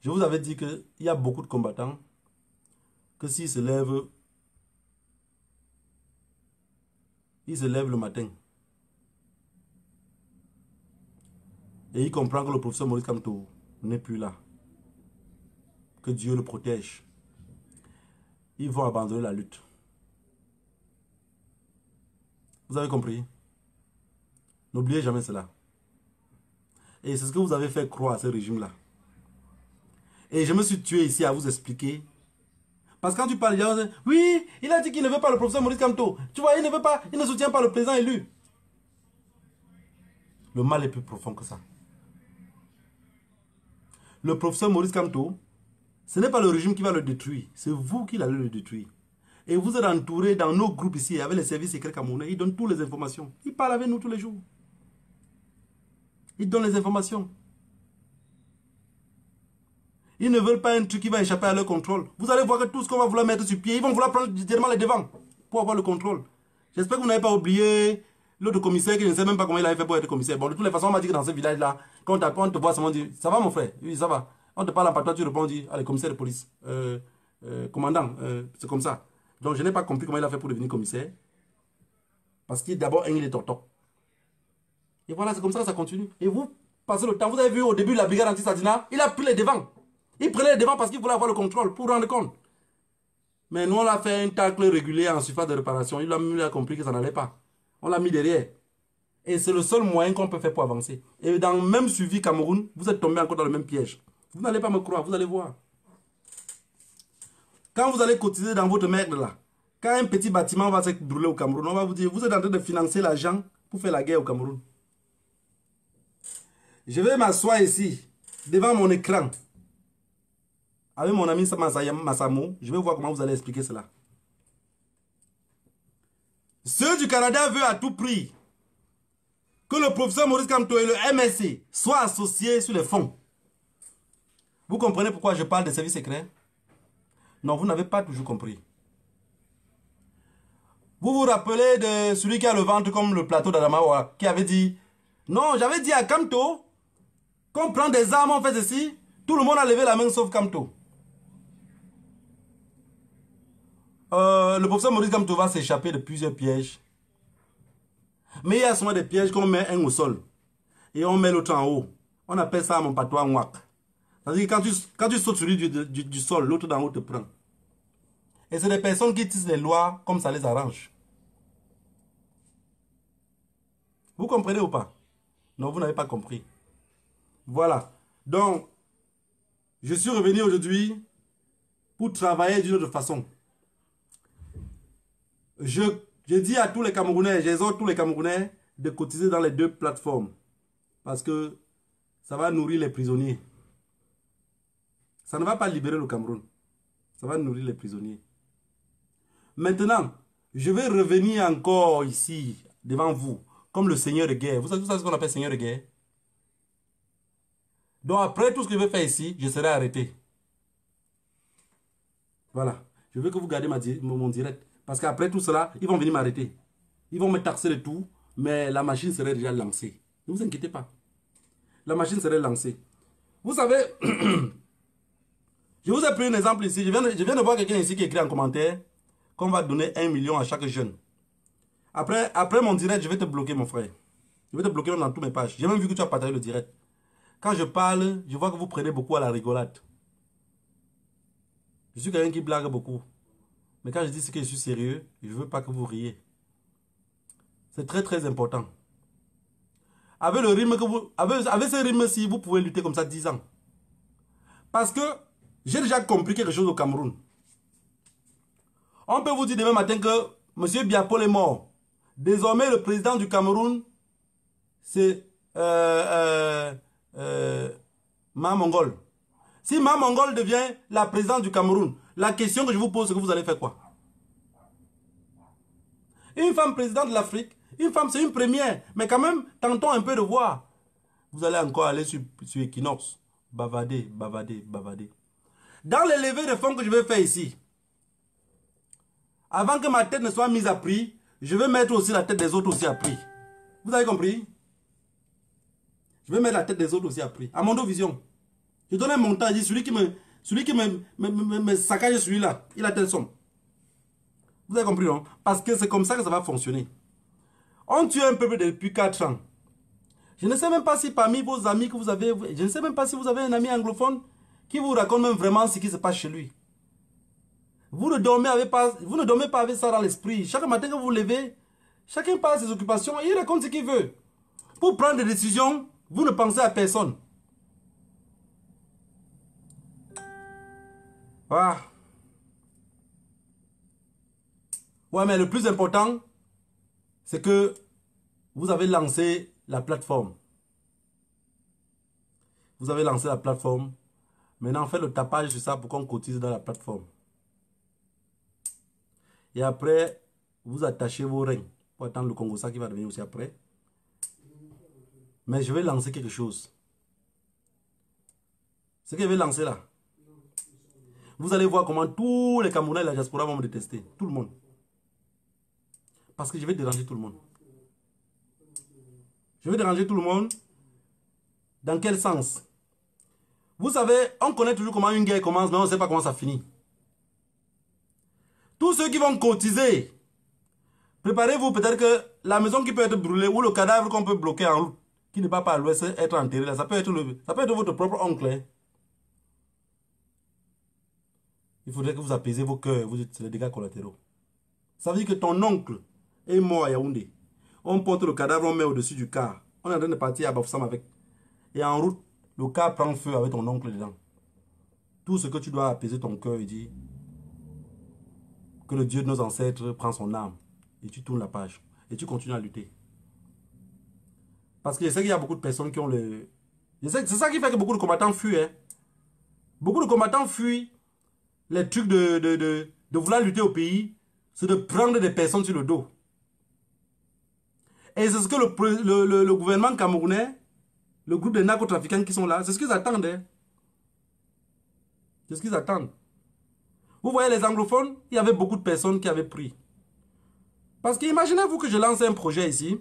Je vous avais dit qu'il y a beaucoup de combattants que s'ils se lèvent, le matin et ils comprennent que le professeur Maurice Kamto n'est plus là, que Dieu le protège, ils vont abandonner la lutte. Vous avez compris? N'oubliez jamais cela. Et c'est ce que vous avez fait croire à ce régime-là. Et je me suis tué ici à vous expliquer. Parce que quand tu parles, oui, il a dit qu'il ne veut pas le professeur Maurice Kamto. Tu vois, il ne veut pas, il ne soutient pas le président élu. Le mal est plus profond que ça. Le professeur Maurice Kamto, ce n'est pas le régime qui va le détruire. C'est vous qui allez le détruire. Et vous êtes entouré dans nos groupes ici, avec les services secrets camerounais. Ils donnent toutes les informations. Ils parlent avec nous tous les jours. Ils donnent les informations. Ils ne veulent pas un truc qui va échapper à leur contrôle. Vous allez voir que tout ce qu'on va vouloir mettre sur pied, ils vont vouloir prendre directement les devants pour avoir le contrôle. J'espère que vous n'avez pas oublié l'autre commissaire qui ne sait même pas comment il avait fait pour être commissaire. Bon, de toutes les façons, on m'a dit que dans ce village-là, quand on te voit, on dit, ça va mon frère? Oui, ça va. On te parle en patois, tu réponds, on dit, allez, commissaire de police. Commandant, c'est comme ça. Donc, je n'ai pas compris comment il a fait pour devenir commissaire. Parce qu'il d'abord, il est torto. Et voilà, c'est comme ça que ça continue. Et vous, passez le temps, vous avez vu au début de la brigade anti-Sadina, il a pris les devants. Il prenait les devants parce qu'il voulait avoir le contrôle pour rendre compte. Mais nous, on a fait un tacle régulier en surface de réparation. Il a compris que ça n'allait pas. On l'a mis derrière. Et c'est le seul moyen qu'on peut faire pour avancer. Et dans le même suivi Cameroun, vous êtes tombé encore dans le même piège. Vous n'allez pas me croire, vous allez voir. Quand vous allez cotiser dans votre merde là, quand un petit bâtiment va se brûler au Cameroun, on va vous dire, vous êtes en train de financer l'argent pour faire la guerre au Cameroun. Je vais m'asseoir ici, devant mon écran, avec mon ami Massamo. Je vais voir comment vous allez expliquer cela. Ceux du Canada veulent à tout prix que le professeur Maurice Kamto et le MSC soient associés sur les fonds. Vous comprenez pourquoi je parle des services secrets? Non, vous n'avez pas toujours compris. Vous vous rappelez de celui qui a le ventre comme le plateau d'Adamawa, qui avait dit, non, j'avais dit à Kamto qu'on prend des armes, on fait ceci. Tout le monde a levé la main sauf Kamto. Le professeur Maurice Kamto va s'échapper de plusieurs pièges. Mais il y a souvent des pièges qu'on met un au sol et on met l'autre en haut. On appelle ça mon patois Nwak. C'est-à-dire que quand tu sautes sur lui du sol, l'autre d'en haut te prend. Et c'est des personnes qui tissent les lois comme ça les arrange. Vous comprenez ou pas? Non, vous n'avez pas compris. Voilà. Donc, je suis revenu aujourd'hui pour travailler d'une autre façon. Je dis à tous les Camerounais, j'exhorte tous les Camerounais de cotiser dans les deux plateformes. Parce que ça va nourrir les prisonniers. Ça ne va pas libérer le Cameroun. Ça va nourrir les prisonniers. Maintenant, je vais revenir encore ici, devant vous, comme le seigneur de guerre. Vous savez ce qu'on appelle seigneur de guerre? Donc après tout ce que je vais faire ici, je serai arrêté. Voilà. Je veux que vous gardez mon direct. Parce qu'après tout cela, ils vont venir m'arrêter. Ils vont me taxer de tout, mais la machine serait déjà lancée. Ne vous inquiétez pas. La machine serait lancée. Vous savez, je vous ai pris un exemple ici. Je viens de voir quelqu'un ici qui écrit en commentaire qu'on va donner 1 million à chaque jeune. Après mon direct, je vais te bloquer, mon frère. Je vais te bloquer dans toutes mes pages. J'ai même vu que tu as partagé le direct. Quand je parle, je vois que vous prenez beaucoup à la rigolade. Je suis quelqu'un qui blague beaucoup. Mais quand je dis que je suis sérieux, je ne veux pas que vous riez. C'est très très important. Avec le rythme que vous... Avec ce rythme-ci, vous pouvez lutter comme ça 10 ans. Parce que j'ai déjà compris quelque chose au Cameroun. On peut vous dire demain matin que M. Biapol est mort. Désormais, le président du Cameroun, c'est Ma Mongol. Si Ma Mongol devient la présidente du Cameroun, la question que je vous pose, c'est que vous allez faire quoi? Une femme présidente de l'Afrique, une femme, c'est une première. Mais quand même, tentons un peu de voir. Vous allez encore aller sur Equinox. Bavader, bavader, bavader. Dans les levées de fonds que je vais faire ici, avant que ma tête ne soit mise à prix, je vais mettre aussi la tête des autres aussi à prix. Vous avez compris? Je vais mettre la tête des autres aussi à prix. À Mondo Vision. Je donne un montant, je dis celui qui me saccage celui-là, il a telle somme. Vous avez compris, non? Parce que c'est comme ça que ça va fonctionner. On tue un peuple depuis 4 ans. Je ne sais même pas si parmi vos amis que vous avez, je ne sais même pas si vous avez un ami anglophone qui vous raconte même vraiment ce qui se passe chez lui. Vous ne dormez pas avec ça dans l'esprit. Chaque matin que vous vous levez, chacun parle de ses occupations et il raconte ce qu'il veut. Pour prendre des décisions, vous ne pensez à personne. Voilà. Ouais, mais le plus important, c'est que vous avez lancé la plateforme. Vous avez lancé la plateforme. Maintenant, faites le tapage sur ça pour qu'on cotise dans la plateforme. Et après, vous attachez vos reins pour attendre le Congo-Ça qui va devenir aussi après. Mais je vais lancer quelque chose. Ce que je vais lancer là. Vous allez voir comment tous les Camerounais et la diaspora vont me détester. Tout le monde. Parce que je vais déranger tout le monde. Je vais déranger tout le monde. Dans quel sens? Vous savez, on connaît toujours comment une guerre commence, mais on ne sait pas comment ça finit. Tous ceux qui vont cotiser, préparez-vous peut-être que la maison qui peut être brûlée ou le cadavre qu'on peut bloquer en route, qui ne va pas à l'ouest, être enterré là, ça peut être votre propre oncle. Hein. Il faudrait que vous apaisez vos cœurs, vous dites c'est les dégâts collatéraux. Ça veut dire que ton oncle est mort à Yaoundé. On porte le cadavre, on met au-dessus du car. On est en train de partir à Bafoussam avec. Et en route, le car prend feu avec ton oncle dedans. Tout ce que tu dois apaiser ton cœur et dire que le Dieu de nos ancêtres prend son âme. Et tu tournes la page. Et tu continues à lutter. Parce que je sais qu'il y a beaucoup de personnes qui ont le... C'est ça qui fait que beaucoup de combattants fuient. Hein. Beaucoup de combattants fuient les trucs de vouloir lutter au pays. C'est de prendre des personnes sur le dos. Et c'est ce que le gouvernement camerounais, le groupe de narcotrafiquants qui sont là, c'est ce qu'ils attendent. Hein. C'est ce qu'ils attendent. Vous voyez les anglophones, il y avait beaucoup de personnes qui avaient pris. Parce que imaginez-vous que je lance un projet ici.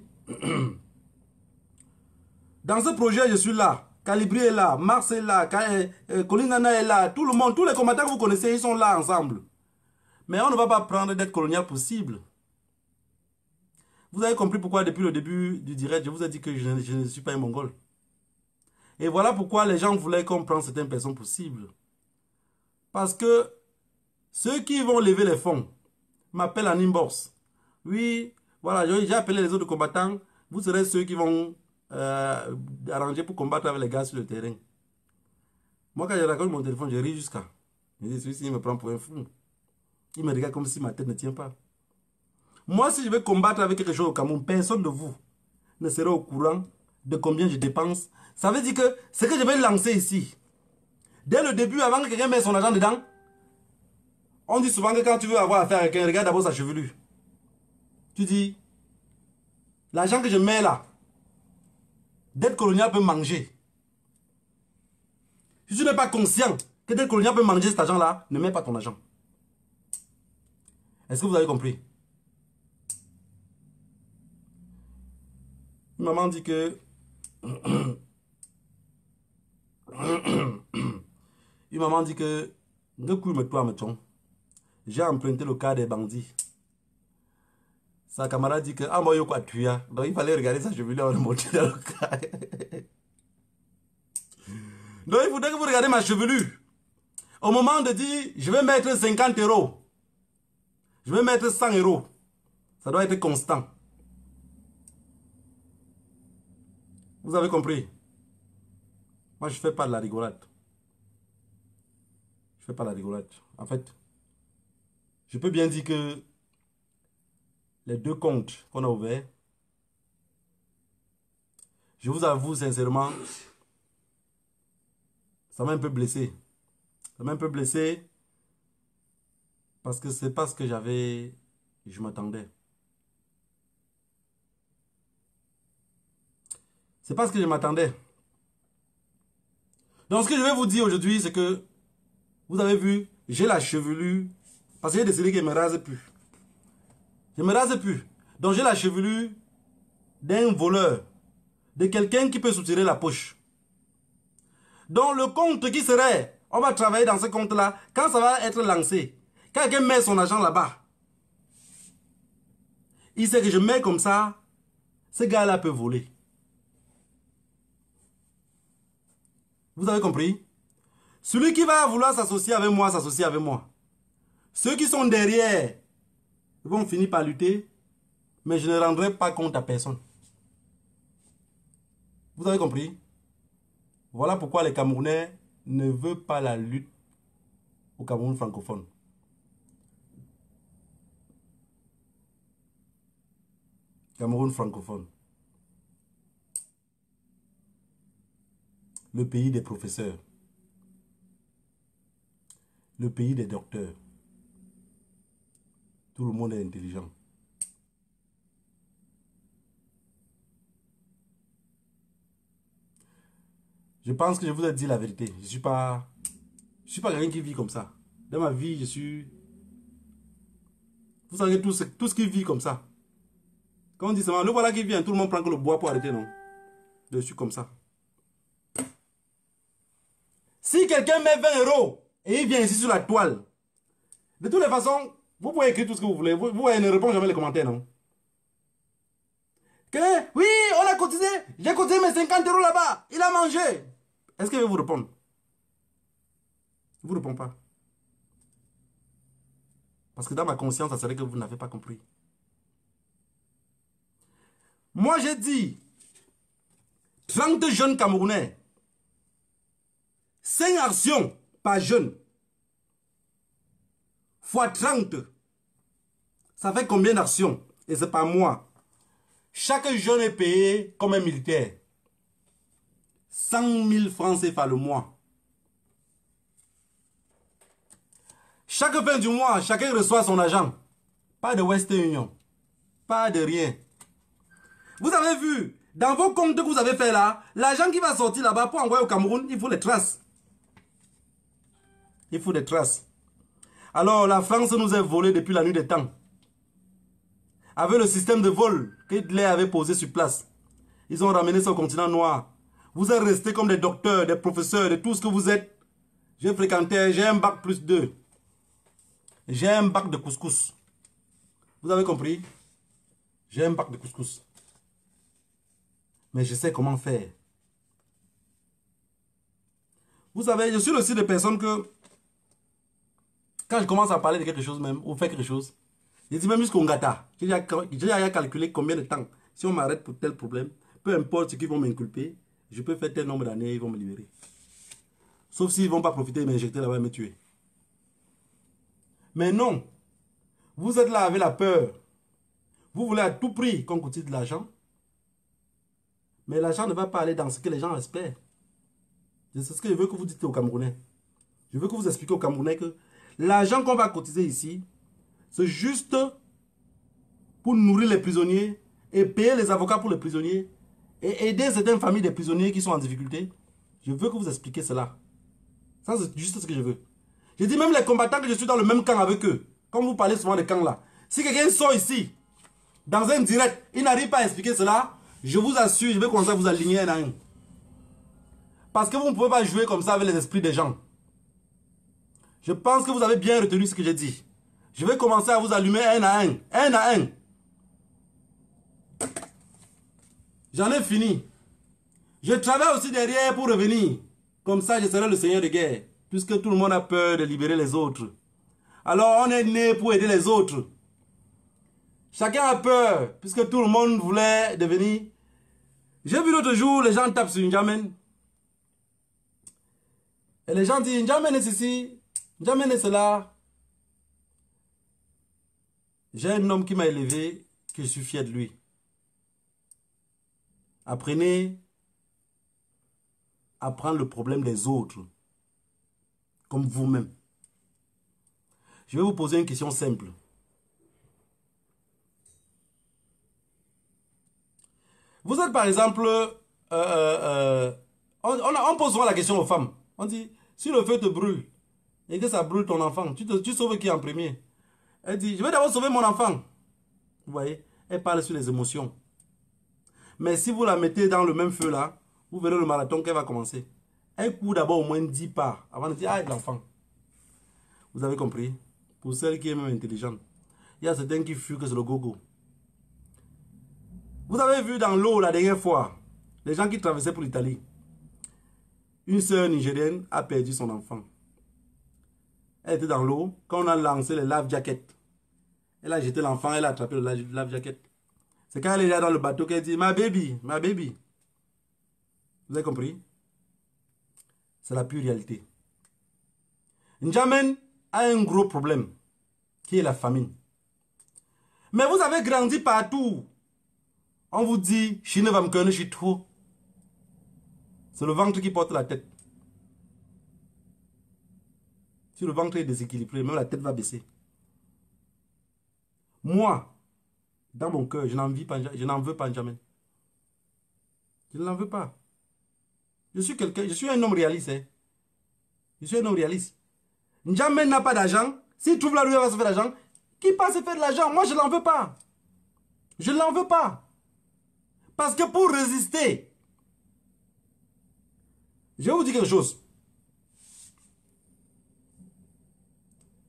Dans ce projet, je suis là. Calibri est là, Mars est là, Colin Nana est là, tout le monde, tous les combattants que vous connaissez, ils sont là ensemble. Mais on ne va pas prendre d'être colonial possible. Vous avez compris pourquoi depuis le début du direct, je vous ai dit que je ne suis pas un Mongol. Et voilà pourquoi les gens voulaient qu'on prenne certaines personnes possibles. Parce que ceux qui vont lever les fonds m'appellent en inbox. Oui, voilà, j'ai appelé les autres combattants. Vous serez ceux qui vont arranger pour combattre avec les gars sur le terrain. Moi, quand je raconte mon téléphone, je ris jusqu'à. Je dis, celui-ci, il me prend pour un fou. Il me regarde comme si ma tête ne tient pas. Moi, si je vais combattre avec quelque chose au Cameroun, personne de vous ne serait au courant de combien je dépense. Ça veut dire que ce que je vais lancer ici, dès le début, avant que quelqu'un mette son argent dedans, on dit souvent que quand tu veux avoir affaire à quelqu'un, regarde d'abord sa chevelure. Tu dis, l'argent que je mets là, dette coloniale peut manger. Si tu n'es pas conscient que dette coloniale peut manger cet argent-là, ne mets pas ton argent. Est-ce que vous avez compris? Une maman dit que... Une maman dit que... J'ai emprunté le cas des bandits. Sa camarade dit que... Ah, moi, quoi, tu as. Donc, il fallait regarder sa chevelure avant de monter dans le cas. Donc, il faudrait que vous regardez ma chevelure. Au moment de dire, je vais mettre 50 €. Je vais mettre 100 €. Ça doit être constant. Vous avez compris? Moi, je ne fais pas de la rigolade. Je ne fais pas de la rigolade. En fait, je peux bien dire que les 2 comptes qu'on a ouverts, je vous avoue sincèrement, ça m'a un peu blessé. Ça m'a un peu blessé parce que c'est pas ce que j'avais, je m'attendais. C'est pas ce que je m'attendais. Donc ce que je vais vous dire aujourd'hui, c'est que vous avez vu, j'ai la chevelure parce que j'ai décidé que je ne me rase plus. Je ne me rase plus. Donc j'ai la chevelure d'un voleur, de quelqu'un qui peut soutirer la poche. Donc le compte qui serait, on va travailler dans ce compte-là, quand ça va être lancé, quand quelqu'un met son argent là-bas, il sait que je mets comme ça, ce gars-là peut voler. Vous avez compris? Celui qui va vouloir s'associer avec moi, s'associer avec moi. Ceux qui sont derrière vont finir par lutter, mais je ne rendrai pas compte à personne. Vous avez compris? Voilà pourquoi les Camerounais ne veulent pas la lutte au Cameroun francophone. Cameroun francophone. Le pays des professeurs. Le pays des docteurs. Tout le monde est intelligent. Je pense que je vous ai dit la vérité. Je ne suis pas quelqu'un qui vit comme ça. Dans ma vie, je suis... Vous savez tout ce qui vit comme ça. Quand on dit seulement, le voilà qui vient, tout le monde prend que le bois pour arrêter, non? Je suis comme ça. Si quelqu'un met 20 € et il vient ici sur la toile, de toutes les façons, vous pouvez écrire tout ce que vous voulez. Vous ne répondez jamais les commentaires, non? Que, oui, on a cotisé. J'ai cotisé mes 50 € là-bas. Il a mangé. Est-ce qu'il va vous répondre? Il ne vous répond pas. Parce que dans ma conscience, ça serait que vous n'avez pas compris. Moi, j'ai dit 30 jeunes Camerounais. 5 actions par jeune. Fois 30. Ça fait combien d'actions? Et c'est pas moi. Chaque jeune est payé comme un militaire. 100 000 francs CFA le mois. Chaque fin du mois, chacun reçoit son argent. Pas de Western Union. Pas de rien. Vous avez vu, dans vos comptes que vous avez fait là, l'argent qui va sortir là-bas pour envoyer au Cameroun, il faut les traces. Il faut des traces. Alors, la France nous a volé depuis la nuit des temps. Avec le système de vol que Hitler avait posé sur place. Ils ont ramené ça au continent noir. Vous êtes restés comme des docteurs, des professeurs, de tout ce que vous êtes. J'ai fréquenté, j'ai un bac plus 2. J'ai un bac de couscous. Vous avez compris? J'ai un bac de couscous. Mais je sais comment faire. Vous savez, je suis aussi des personnes que... Quand je commence à parler de quelque chose même, ou faire quelque chose, je dis même jusqu'au Ngata. J'ai déjà calculé combien de temps. Si on m'arrête pour tel problème, peu importe ce qu'ils vont m'inculper, je peux faire tel nombre d'années, ils vont me libérer. Sauf s'ils ne vont pas profiter et m'injecter là-bas et me tuer. Mais non. Vous êtes là avec la peur. Vous voulez à tout prix qu'on coûte de l'argent. Mais l'argent ne va pas aller dans ce que les gens espèrent. C'est ce que je veux que vous dites aux Camerounais. Je veux que vous expliquiez aux Camerounais que l'argent qu'on va cotiser ici, c'est juste pour nourrir les prisonniers et payer les avocats pour les prisonniers et aider certaines familles de prisonniers qui sont en difficulté. Je veux que vous expliquiez cela. Ça, c'est juste ce que je veux. Je dis même les combattants que je suis dans le même camp avec eux. Comme vous parlez souvent de camps là. Si quelqu'un sort ici, dans un direct, il n'arrive pas à expliquer cela, je vous assure, je vais commencer à vous aligner un à un. Parce que vous ne pouvez pas jouer comme ça avec les esprits des gens. Je pense que vous avez bien retenu ce que j'ai dit. Je vais commencer à vous allumer un à un. Un à un. J'en ai fini. Je travaille aussi derrière pour revenir. Comme ça, je serai le seigneur de guerre. Puisque tout le monde a peur de libérer les autres. Alors, on est né pour aider les autres. Chacun a peur. Puisque tout le monde voulait devenir. J'ai vu l'autre jour, les gens tapent sur N'Djamène. Et les gens disent, N'Djamène est ceci, N'Djamène est cela. J'ai un homme qui m'a élevé, que je suis fier de lui. Apprenez à prendre le problème des autres, comme vous-même. Je vais vous poser une question simple. Vous êtes par exemple, on pose souvent la question aux femmes. On dit, si le feu te brûle et que ça brûle ton enfant, tu sauves qui en premier? Elle dit, je vais d'abord sauver mon enfant. Vous voyez, elle parle sur les émotions. Mais si vous la mettez dans le même feu là, vous verrez le marathon qu'elle va commencer. Elle court d'abord au moins 10 pas avant de dire, ah, l'enfant. Vous avez compris? Pour celle qui est même intelligente. Il y a certains qui fuient que c'est le gogo. Vous avez vu dans l'eau la dernière fois, les gens qui traversaient pour l'Italie. Une sœur nigérienne a perdu son enfant. Elle était dans l'eau. Quand on a lancé les life jackets, elle a jeté l'enfant, elle a attrapé le life jacket. C'est quand elle est là dans le bateau qu'elle dit, ma baby, ma baby. Vous avez compris? C'est la pure réalité. N'Djamène a un gros problème, qui est la famine. Mais vous avez grandi partout. On vous dit, je ne vais me connaître, je suis trop. C'est le ventre qui porte la tête. Si le ventre est déséquilibré, même la tête va baisser. Moi, dans mon cœur, je n'en veux pas N'Djamène. Je ne l'en veux pas. Je suis un homme réaliste. Hein. Je suis un homme réaliste. N'Djamène n'a pas d'argent. S'il trouve la rue, il va se faire de l'argent. Qui passe se faire de l'argent? Moi, je ne l'en veux pas. Je ne l'en veux pas. Parce que pour résister, je vais vous dire quelque chose.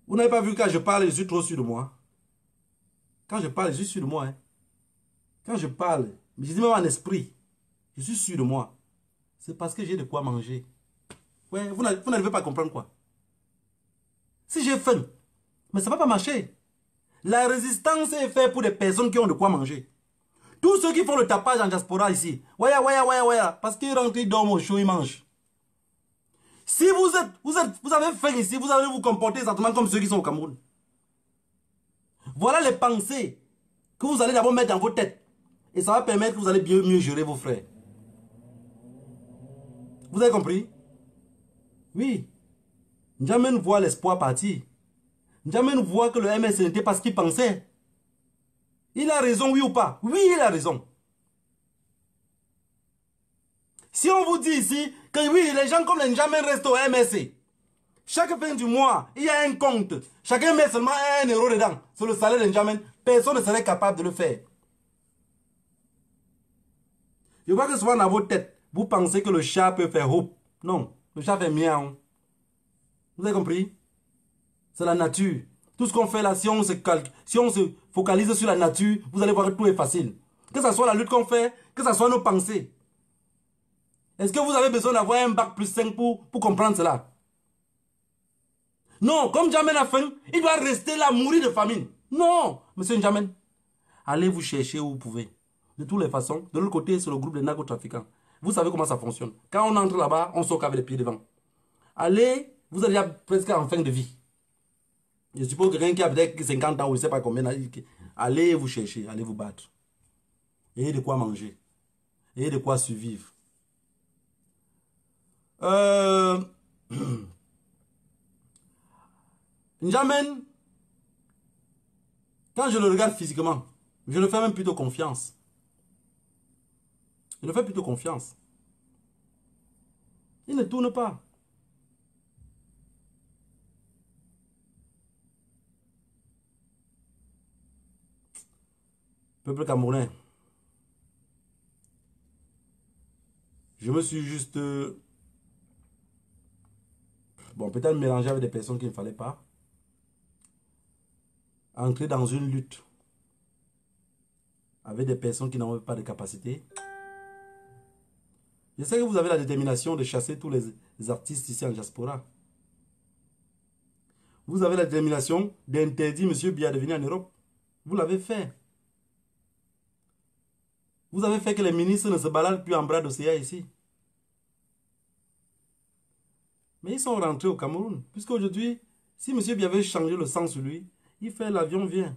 Vous n'avez pas vu quand je parle, je suis trop sûr de moi. Quand je parle, je suis sûr de moi. Hein. Quand je parle, je dis même en esprit, je suis sûr de moi. C'est parce que j'ai de quoi manger. Ouais, vous n'arrivez pas à comprendre quoi. Si j'ai faim, mais ça ne va pas marcher. La résistance est faite pour des personnes qui ont de quoi manger. Tous ceux qui font le tapage en diaspora ici, waya, parce qu'ils rentrent, ils dorment au chaud, ils mangent. Si vous avez faim ici, vous allez vous comporter exactement comme ceux qui sont au Cameroun. Voilà les pensées que vous allez d'abord mettre dans vos têtes. Et ça va permettre que vous allez mieux gérer vos frères. Vous avez compris? Oui. N'Djamène voit l'espoir partir. N'Djamène voit que le MS n'était pas ce qu'il pensait. Il a raison, oui ou pas? Oui, il a raison. Si on vous dit ici que oui, les gens comme les N'Djamène restent au MSC. Chaque fin du mois, il y a un compte. Chacun met seulement 1 euro dedans. C'est le salaire de N'Djamène. Personne ne serait capable de le faire. Je vois que souvent dans votre tête, vous pensez que le chat peut faire hop. Non, le chat fait miaou. Vous avez compris? C'est la nature. Tout ce qu'on fait là, si on se focalise sur la nature, vous allez voir que tout est facile. Que ce soit la lutte qu'on fait, que ce soit nos pensées. Est-ce que vous avez besoin d'avoir un bac plus 5 pour comprendre cela? Non, comme N'Djamène a faim, il doit rester là, mourir de famine. Non, monsieur N'Djamène. Allez vous chercher où vous pouvez. De toutes les façons, de l'autre côté, c'est le groupe des narcotrafiquants. Vous savez comment ça fonctionne. Quand on entre là-bas, on sort avec les pieds devant. Allez, vous êtes déjà presque en fin de vie. Je suppose que quelqu'un qui a peut-être 50 ans ou je ne sais pas combien, allez vous chercher, allez vous battre. Ayez de quoi manger. et de quoi survivre. N'Djamène, quand je le regarde physiquement, je le fais même plutôt confiance. Je le fais plutôt confiance. Il ne tourne pas. Peuple camerounais. Je me suis juste... bon, peut-être mélangé avec des personnes qu'il ne fallait pas. Entrer dans une lutte avec des personnes qui n'ont pas de capacité. Je sais que vous avez la détermination de chasser tous les artistes ici en diaspora. Vous avez la détermination d'interdire M. Biya de venir en Europe. Vous l'avez fait. Vous avez fait que les ministres ne se baladent plus en bras d'océan ici. Mais ils sont rentrés au Cameroun. Puisqu'aujourd'hui, si M. Biya avait changé le sang sur lui, il fait l'avion vient.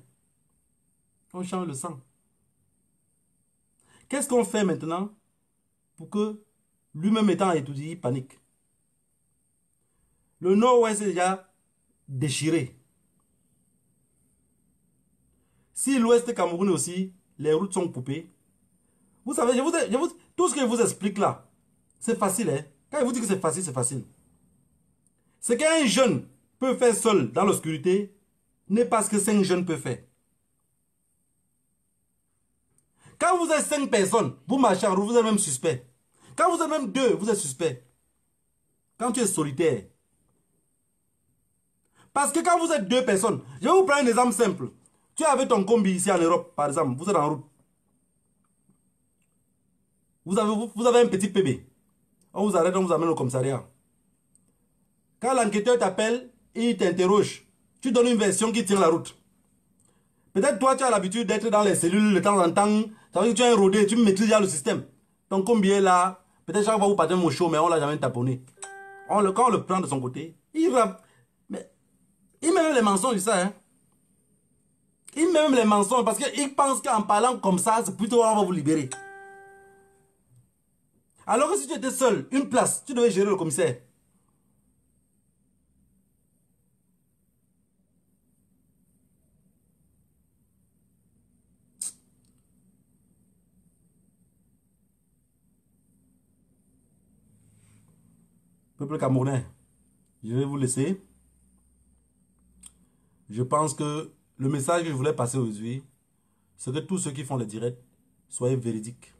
On change le sang. Qu'est-ce qu'on fait maintenant pour que lui-même étant étudié, il panique? Le Nord-Ouest est déjà déchiré. Si l'Ouest Cameroun aussi, les routes sont coupées. Vous savez, tout ce que je vous explique là, c'est facile. Hein? Quand je vous dis que c'est facile, c'est facile. Ce qu'un jeune peut faire seul dans l'obscurité n'est pas ce que 5 jeunes peuvent faire. Quand vous êtes 5 personnes, vous marchez en route, vous êtes même suspect. Quand vous êtes même 2, vous êtes suspect. Quand tu es solitaire. Parce que quand vous êtes 2 personnes, je vais vous prendre un exemple simple. Tu es avec ton combi ici en Europe, par exemple, vous êtes en route. Vous avez un petit PB. On vous arrête, on vous amène au commissariat. Quand l'enquêteur t'appelle et il t'interroge, tu donnes une version qui tient la route. Peut-être toi, tu as l'habitude d'être dans les cellules de temps en temps. Ça veut dire que tu es un rodé, tu maîtrises déjà le système. Ton combi est là. Peut-être chaque fois vous partez mon show, mais on ne l'a jamais taponné. Quand on le prend de son côté, il rappe. Mais il met même les mensonges, ça. Hein? Il met même les mensonges parce qu'il pense qu'en parlant comme ça, c'est plutôt on va vous libérer. Alors que si tu étais seul, une place, tu devais gérer le commissaire. Peuple camerounais, je vais vous laisser. Je pense que le message que je voulais passer aujourd'hui, c'est que tous ceux qui font les directs, soyez véridiques.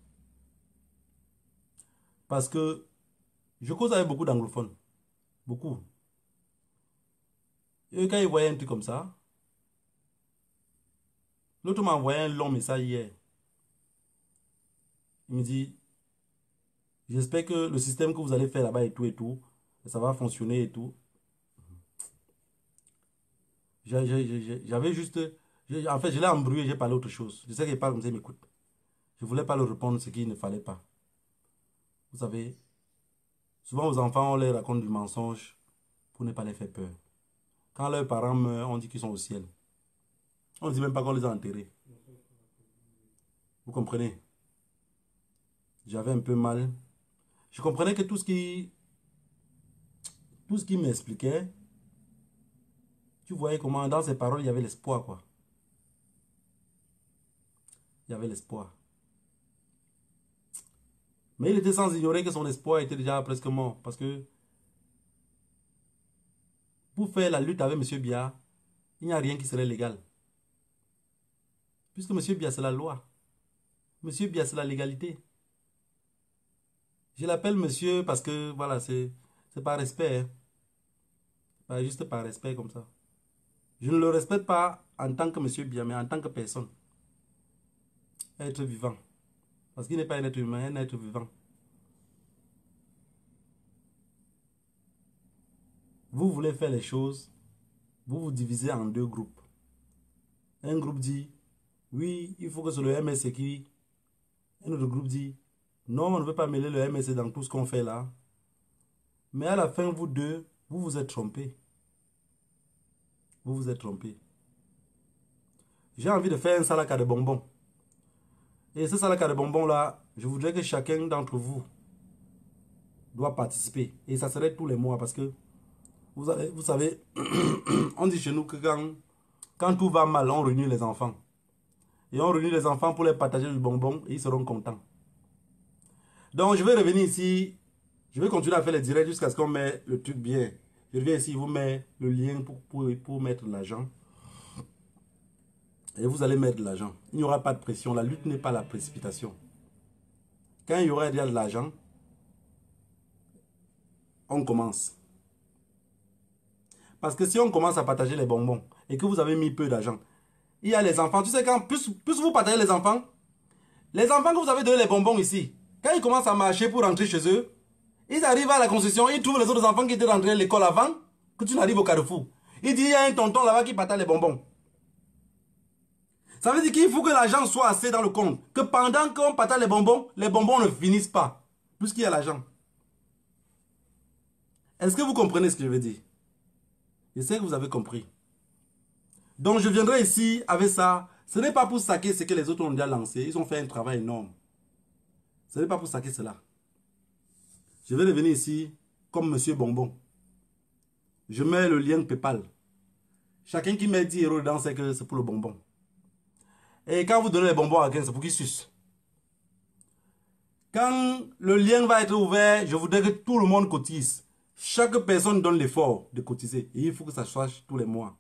Parce que je cause avec beaucoup d'anglophones. Beaucoup. Et quand ils voyaient un truc comme ça, l'autre m'a envoyé un long message hier. Il me dit, j'espère que le système que vous allez faire là-bas et tout, ça va fonctionner et tout. J'avais juste... en fait, je l'ai embrouillé, j'ai parlé autre chose. Je sais qu'il parle comme ça, il m'écoute. Je ne voulais pas leur répondre ce qu'il ne fallait pas. Vous savez, souvent aux enfants, on leur raconte du mensonge pour ne pas les faire peur. Quand leurs parents meurent, on dit qu'ils sont au ciel. On ne dit même pas qu'on les a enterrés. Vous comprenez? J'avais un peu mal. Je comprenais que tout ce qui m'expliquait, tu voyais comment dans ses paroles, il y avait l'espoir, quoi. Il y avait l'espoir. Mais il était sans ignorer que son espoir était déjà presque mort. Parce que pour faire la lutte avec M. Biya, il n'y a rien qui serait légal. Puisque M. Biya, c'est la loi. M. Biya, c'est la légalité. Je l'appelle monsieur parce que, voilà, c'est par respect. Hein. Pas juste par respect comme ça. Je ne le respecte pas en tant que M. Biya, mais en tant que personne. Être vivant. Parce qu'il n'est pas un être humain, un être vivant. Vous voulez faire les choses, vous vous divisez en 2 groupes. Un groupe dit, oui, il faut que c'est le MSC qui... Un autre groupe dit, non, on ne veut pas mêler le MSC dans tout ce qu'on fait là. Mais à la fin, vous deux, vous vous êtes trompés. Vous vous êtes trompés. J'ai envie de faire un salaka de bonbons. Et ce salaka de bonbons là, je voudrais que chacun d'entre vous doit participer. Et ça serait tous les mois parce que vous savez, on dit chez nous que quand tout va mal, on réunit les enfants. Et on réunit les enfants pour les partager du bonbon et ils seront contents. Donc je vais revenir ici. Je vais continuer à faire les directs jusqu'à ce qu'on mette le truc bien. Je reviens ici, vous mets le lien pour mettre de l'argent. Et vous allez mettre de l'argent. Il n'y aura pas de pression. La lutte n'est pas la précipitation. Quand il y aura déjà de l'argent, on commence. Parce que si on commence à partager les bonbons et que vous avez mis peu d'argent, il y a les enfants. Tu sais, quand plus vous partagez les enfants que vous avez donné les bonbons ici, quand ils commencent à marcher pour rentrer chez eux, ils arrivent à la concession, ils trouvent les autres enfants qui étaient rentrés à l'école avant que tu n'arrives au carrefour. Il dit, il y a un tonton là-bas qui partage les bonbons. Ça veut dire qu'il faut que l'argent soit assez dans le compte. Que pendant qu'on partage les bonbons ne finissent pas. Puisqu'il y a l'argent. Est-ce que vous comprenez ce que je veux dire? Je sais que vous avez compris. Donc je viendrai ici avec ça. Ce n'est pas pour saquer ce que les autres ont déjà lancé. Ils ont fait un travail énorme. Ce n'est pas pour saquer cela. Je vais revenir ici comme Monsieur Bonbon. Je mets le lien PayPal. Chacun qui met 10 € dedans, c'est que c'est pour le bonbon. Et quand vous donnez les bonbons à quelqu'un, c'est pour qu'il suce. Quand le lien va être ouvert, je voudrais que tout le monde cotise. Chaque personne donne l'effort de cotiser. Et il faut que ça soit tous les mois.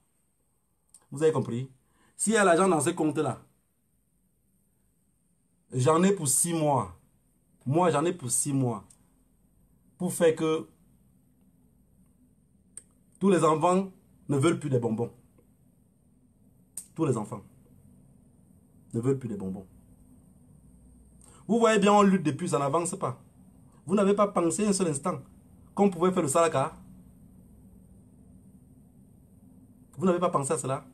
Vous avez compris? S'il y a l'argent dans ce compte-là, j'en ai pour 6 mois. Moi, j'en ai pour 6 mois. Pour faire que tous les enfants ne veulent plus des bonbons. Tous les enfants ne veulent plus des bonbons. Vous voyez bien, on lutte depuis, ça n'avance pas. Vous n'avez pas pensé un seul instant qu'on pouvait faire le salaka? Vous n'avez pas pensé à cela?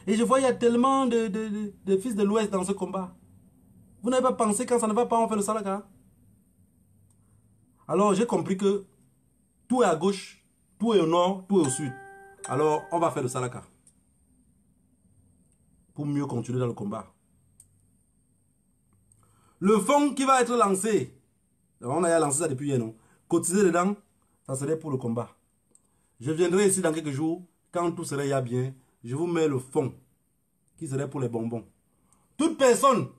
Et je vois, il y a tellement de fils de l'Ouest dans ce combat. Vous n'avez pas pensé quand ça ne va pas, on fait le salaka? Alors, j'ai compris que tout est à gauche, tout est au nord, tout est au sud. Alors, on va faire le salaka. Pour mieux continuer dans le combat. Le fonds qui va être lancé, on a lancé ça depuis hier, non? Cotiser dedans, ça serait pour le combat. Je viendrai ici dans quelques jours, quand tout serait bien, je vous mets le fonds qui serait pour les bonbons. Toute personne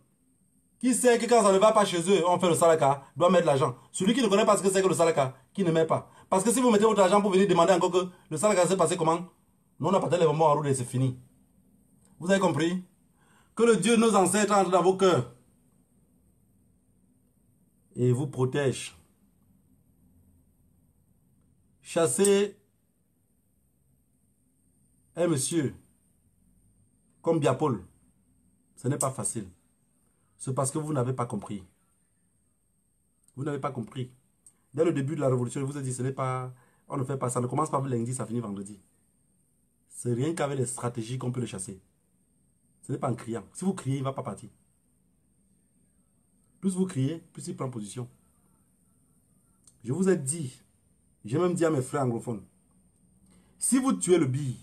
qui sait que quand ça ne va pas chez eux, on fait le salaka, doit mettre l'argent. Celui qui ne connaît pas ce que c'est que le salaka, qui ne met pas. Parce que si vous mettez votre argent pour venir demander encore que le salaka s'est passé comment, nous on a pas les bonbons en route et c'est fini. Vous avez compris? Que le Dieu de nos ancêtres entre dans vos cœurs et vous protège. Chasser un monsieur comme Biapol, ce n'est pas facile. C'est parce que vous n'avez pas compris. Vous n'avez pas compris. Dès le début de la révolution, je vous ai dit, ce n'est pas, on ne fait pas ça. Ça ne commence pas lundi, ça finit vendredi. C'est rien qu'avec les stratégies qu'on peut le chasser. Ce n'est pas en criant. Si vous criez, il ne va pas partir. Plus vous criez, plus il prend position. Je vous ai dit, j'ai même dit à mes frères anglophones, si vous tuez le bille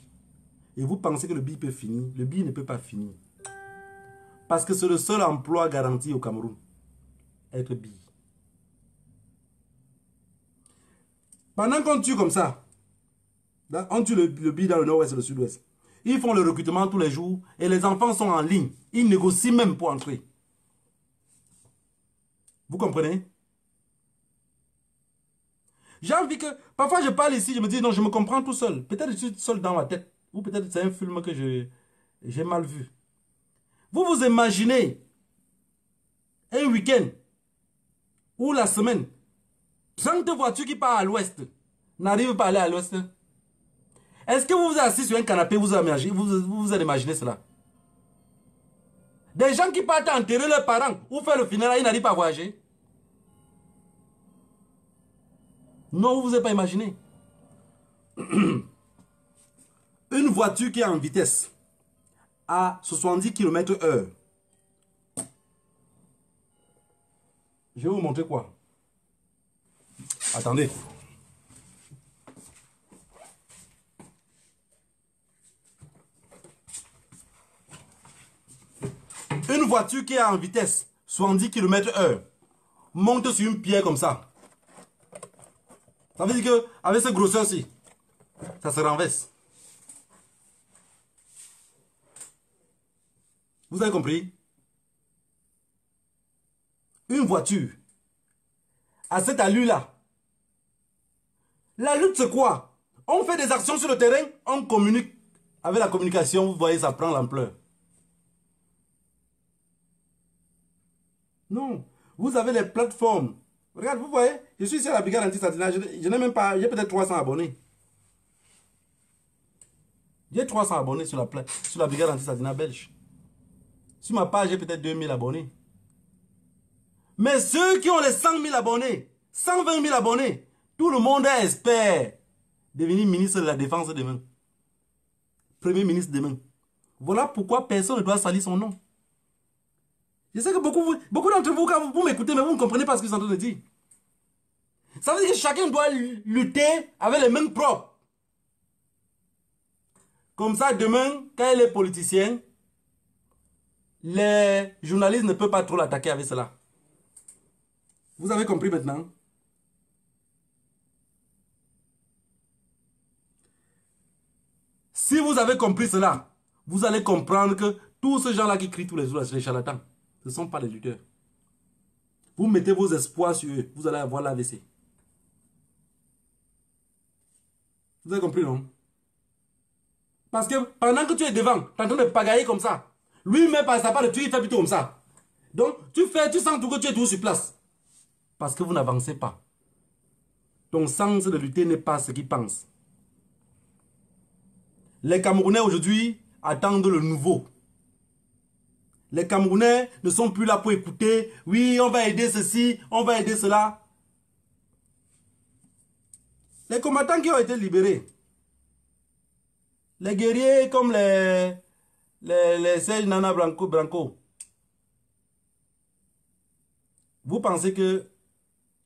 et vous pensez que le bille peut finir, le bille ne peut pas finir. Parce que c'est le seul emploi garanti au Cameroun. Être bille. Pendant qu'on tue comme ça, on tue le bille dans le nord-ouest et le sud-ouest. Ils font le recrutement tous les jours et les enfants sont en ligne. Ils négocient même pour entrer. Vous comprenez? J'ai envie que... Parfois je parle ici, je me dis non, je me comprends tout seul. Peut-être je suis seul dans ma tête. Ou peut-être c'est un film que j'ai mal vu. Vous vous imaginez un week-end ou la semaine, 30 voitures qui partent à l'ouest n'arrivent pas à aller à l'ouest. Est-ce que vous vous êtes assis sur un canapé, vous avez imaginé cela? Des gens qui partent enterrer leurs parents ou faire le funérail, ils n'arrivent pas à voyager. Non, vous ne vous avez pas imaginé. Une voiture qui est en vitesse à 70 km/h. Je vais vous montrer quoi. Attendez. Une voiture qui est en vitesse 70 km/h monte sur une pierre comme ça. Ça veut dire qu'avec cette grosseur-ci, ça se renverse. Vous avez compris? Une voiture, à cette allure-là, la lutte c'est quoi? On fait des actions sur le terrain, on communique. Avec la communication, vous voyez, ça prend l'ampleur. Non, vous avez les plateformes. Regarde, vous voyez, je suis ici à la brigade anti-assassinat, je n'ai même pas, j'ai peut-être 300 abonnés. J'ai 300 abonnés sur la brigade anti-assassinat belge. Sur ma page, j'ai peut-être 2000 abonnés. Mais ceux qui ont les 100 000 abonnés, 120 000 abonnés, tout le monde espère devenir ministre de la Défense demain. Premier ministre demain. Voilà pourquoi personne ne doit salir son nom. Je sais que beaucoup d'entre vous, quand vous m'écoutez, mais vous ne comprenez pas ce que je suis en train de dire. Ça veut dire que chacun doit lutter avec les mains propres. Comme ça, demain, quand il est politicien, les journalistes ne peuvent pas trop l'attaquer avec cela. Vous avez compris maintenant? Si vous avez compris cela, vous allez comprendre que tous ces gens-là qui crient tous les jours, c'est les charlatans. Ce ne sont pas les lutteurs. Vous mettez vos espoirs sur eux, vous allez avoir l'AVC. Vous avez compris, non? Parce que pendant que tu es devant, tu es en train de pagailler comme ça. Lui-même, par sa part de tuer, il fait plutôt comme ça. Donc, tu sens tout que tu es toujours sur place. Parce que vous n'avancez pas. Ton sens de lutter n'est pas ce qu'il pense. Les Camerounais aujourd'hui attendent le nouveau. Les Camerounais ne sont plus là pour écouter. Oui, on va aider ceci, on va aider cela. Les combattants qui ont été libérés, les guerriers comme les Serge Nana Branco, vous pensez que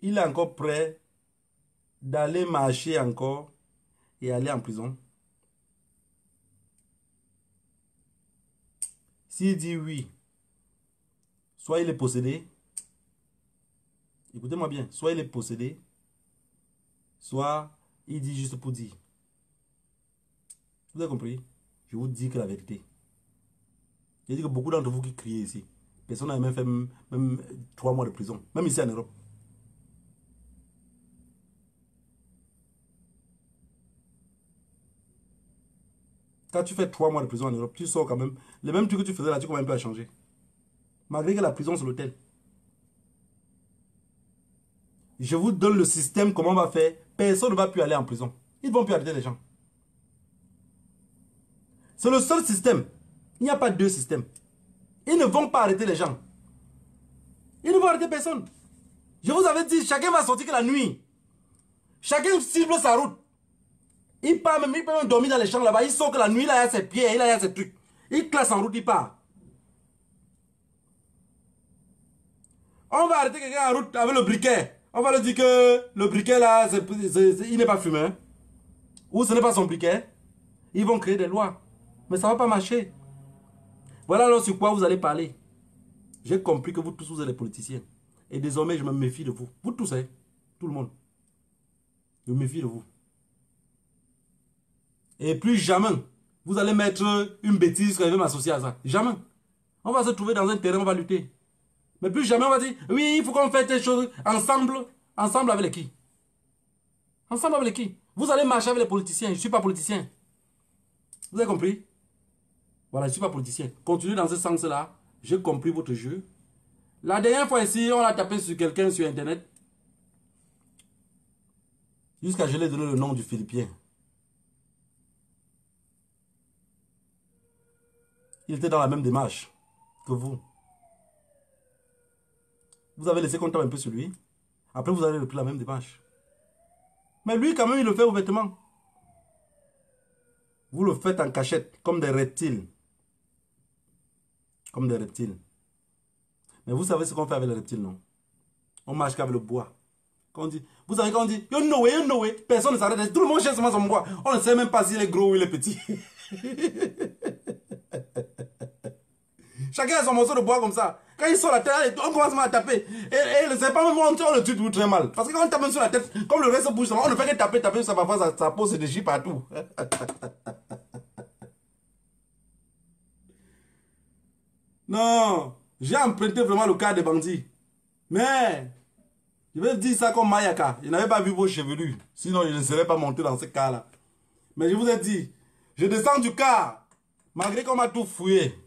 il est encore prêt d'aller marcher encore et aller en prison? S'il dit oui, soit il est possédé, écoutez-moi bien, soit il est possédé, soit il dit juste pour dire. Vous avez compris? Je vous dis que la vérité. J'ai dit que beaucoup d'entre vous qui criez ici, personne n'a même fait même 3 mois de prison, même ici en Europe. Quand tu fais 3 mois de prison en Europe, tu sors quand même. Le même truc que tu faisais là, tu commences un peu à changer. Malgré que la prison, c'est l'hôtel. Je vous donne le système, comment on va faire. Personne ne va plus aller en prison. Ils ne vont plus arrêter les gens. C'est le seul système. Il n'y a pas 2 systèmes. Ils ne vont pas arrêter les gens. Ils ne vont arrêter personne. Je vous avais dit, chacun va sortir que la nuit. Chacun cible sa route. Il peut même dormir dans les champs là-bas. Il sort que la nuit, là, il y a ses pieds, là, il y a ses trucs. Il classe en route, il part. On va arrêter quelqu'un en route avec le briquet. On va lui dire que le briquet là, il n'est pas fumé. Ou ce n'est pas son briquet. Ils vont créer des lois. Mais ça ne va pas marcher. Voilà alors sur quoi vous allez parler. J'ai compris que vous tous, vous êtes des politiciens. Et désormais, je me méfie de vous. Vous tous, hein, tout le monde. Je me méfie de vous. Et plus jamais, vous allez mettre une bêtise que je vais m'associer à ça. Jamais. On va se trouver dans un terrain, on va lutter. Mais plus jamais, on va dire, oui, il faut qu'on fasse des choses ensemble. Ensemble avec les qui? Ensemble avec les qui? Vous allez marcher avec les politiciens. Je ne suis pas politicien. Vous avez compris? Voilà, je ne suis pas politicien. Continuez dans ce sens-là. J'ai compris votre jeu. La dernière fois ici, on a tapé sur quelqu'un sur Internet. Jusqu'à je lui ai donné le nom du Philippien. Il était dans la même démarche que vous. Vous avez laissé compter un peu sur lui. Après, vous avez repris la même démarche. Mais lui, quand même, il le fait ouvertement. Vous le faites en cachette, comme des reptiles. Comme des reptiles. Mais vous savez ce qu'on fait avec les reptiles, non? On marche qu'avec le bois. Quand on dit, vous savez quand on dit, you know way, personne ne s'arrête. Tout le monde cherche son bois. On ne sait même pas s'il est gros ou il est petit. Chacun a son morceau de bois comme ça. Quand il sort la tête, on commence à taper. Et le serpent, on le tue tout très mal. Parce que quand on tape même sur la tête, comme le reste bouge, on ne fait que taper sur sa parfois, sa peau se déchire partout. Non, j'ai emprunté vraiment le cas des bandits. Mais, je vais dire ça comme Mayaka. Je n'avais pas vu vos chevelus. Sinon, je ne serais pas monté dans ce cas-là. Mais je vous ai dit, je descends du car. Malgré qu'on m'a tout fouillé.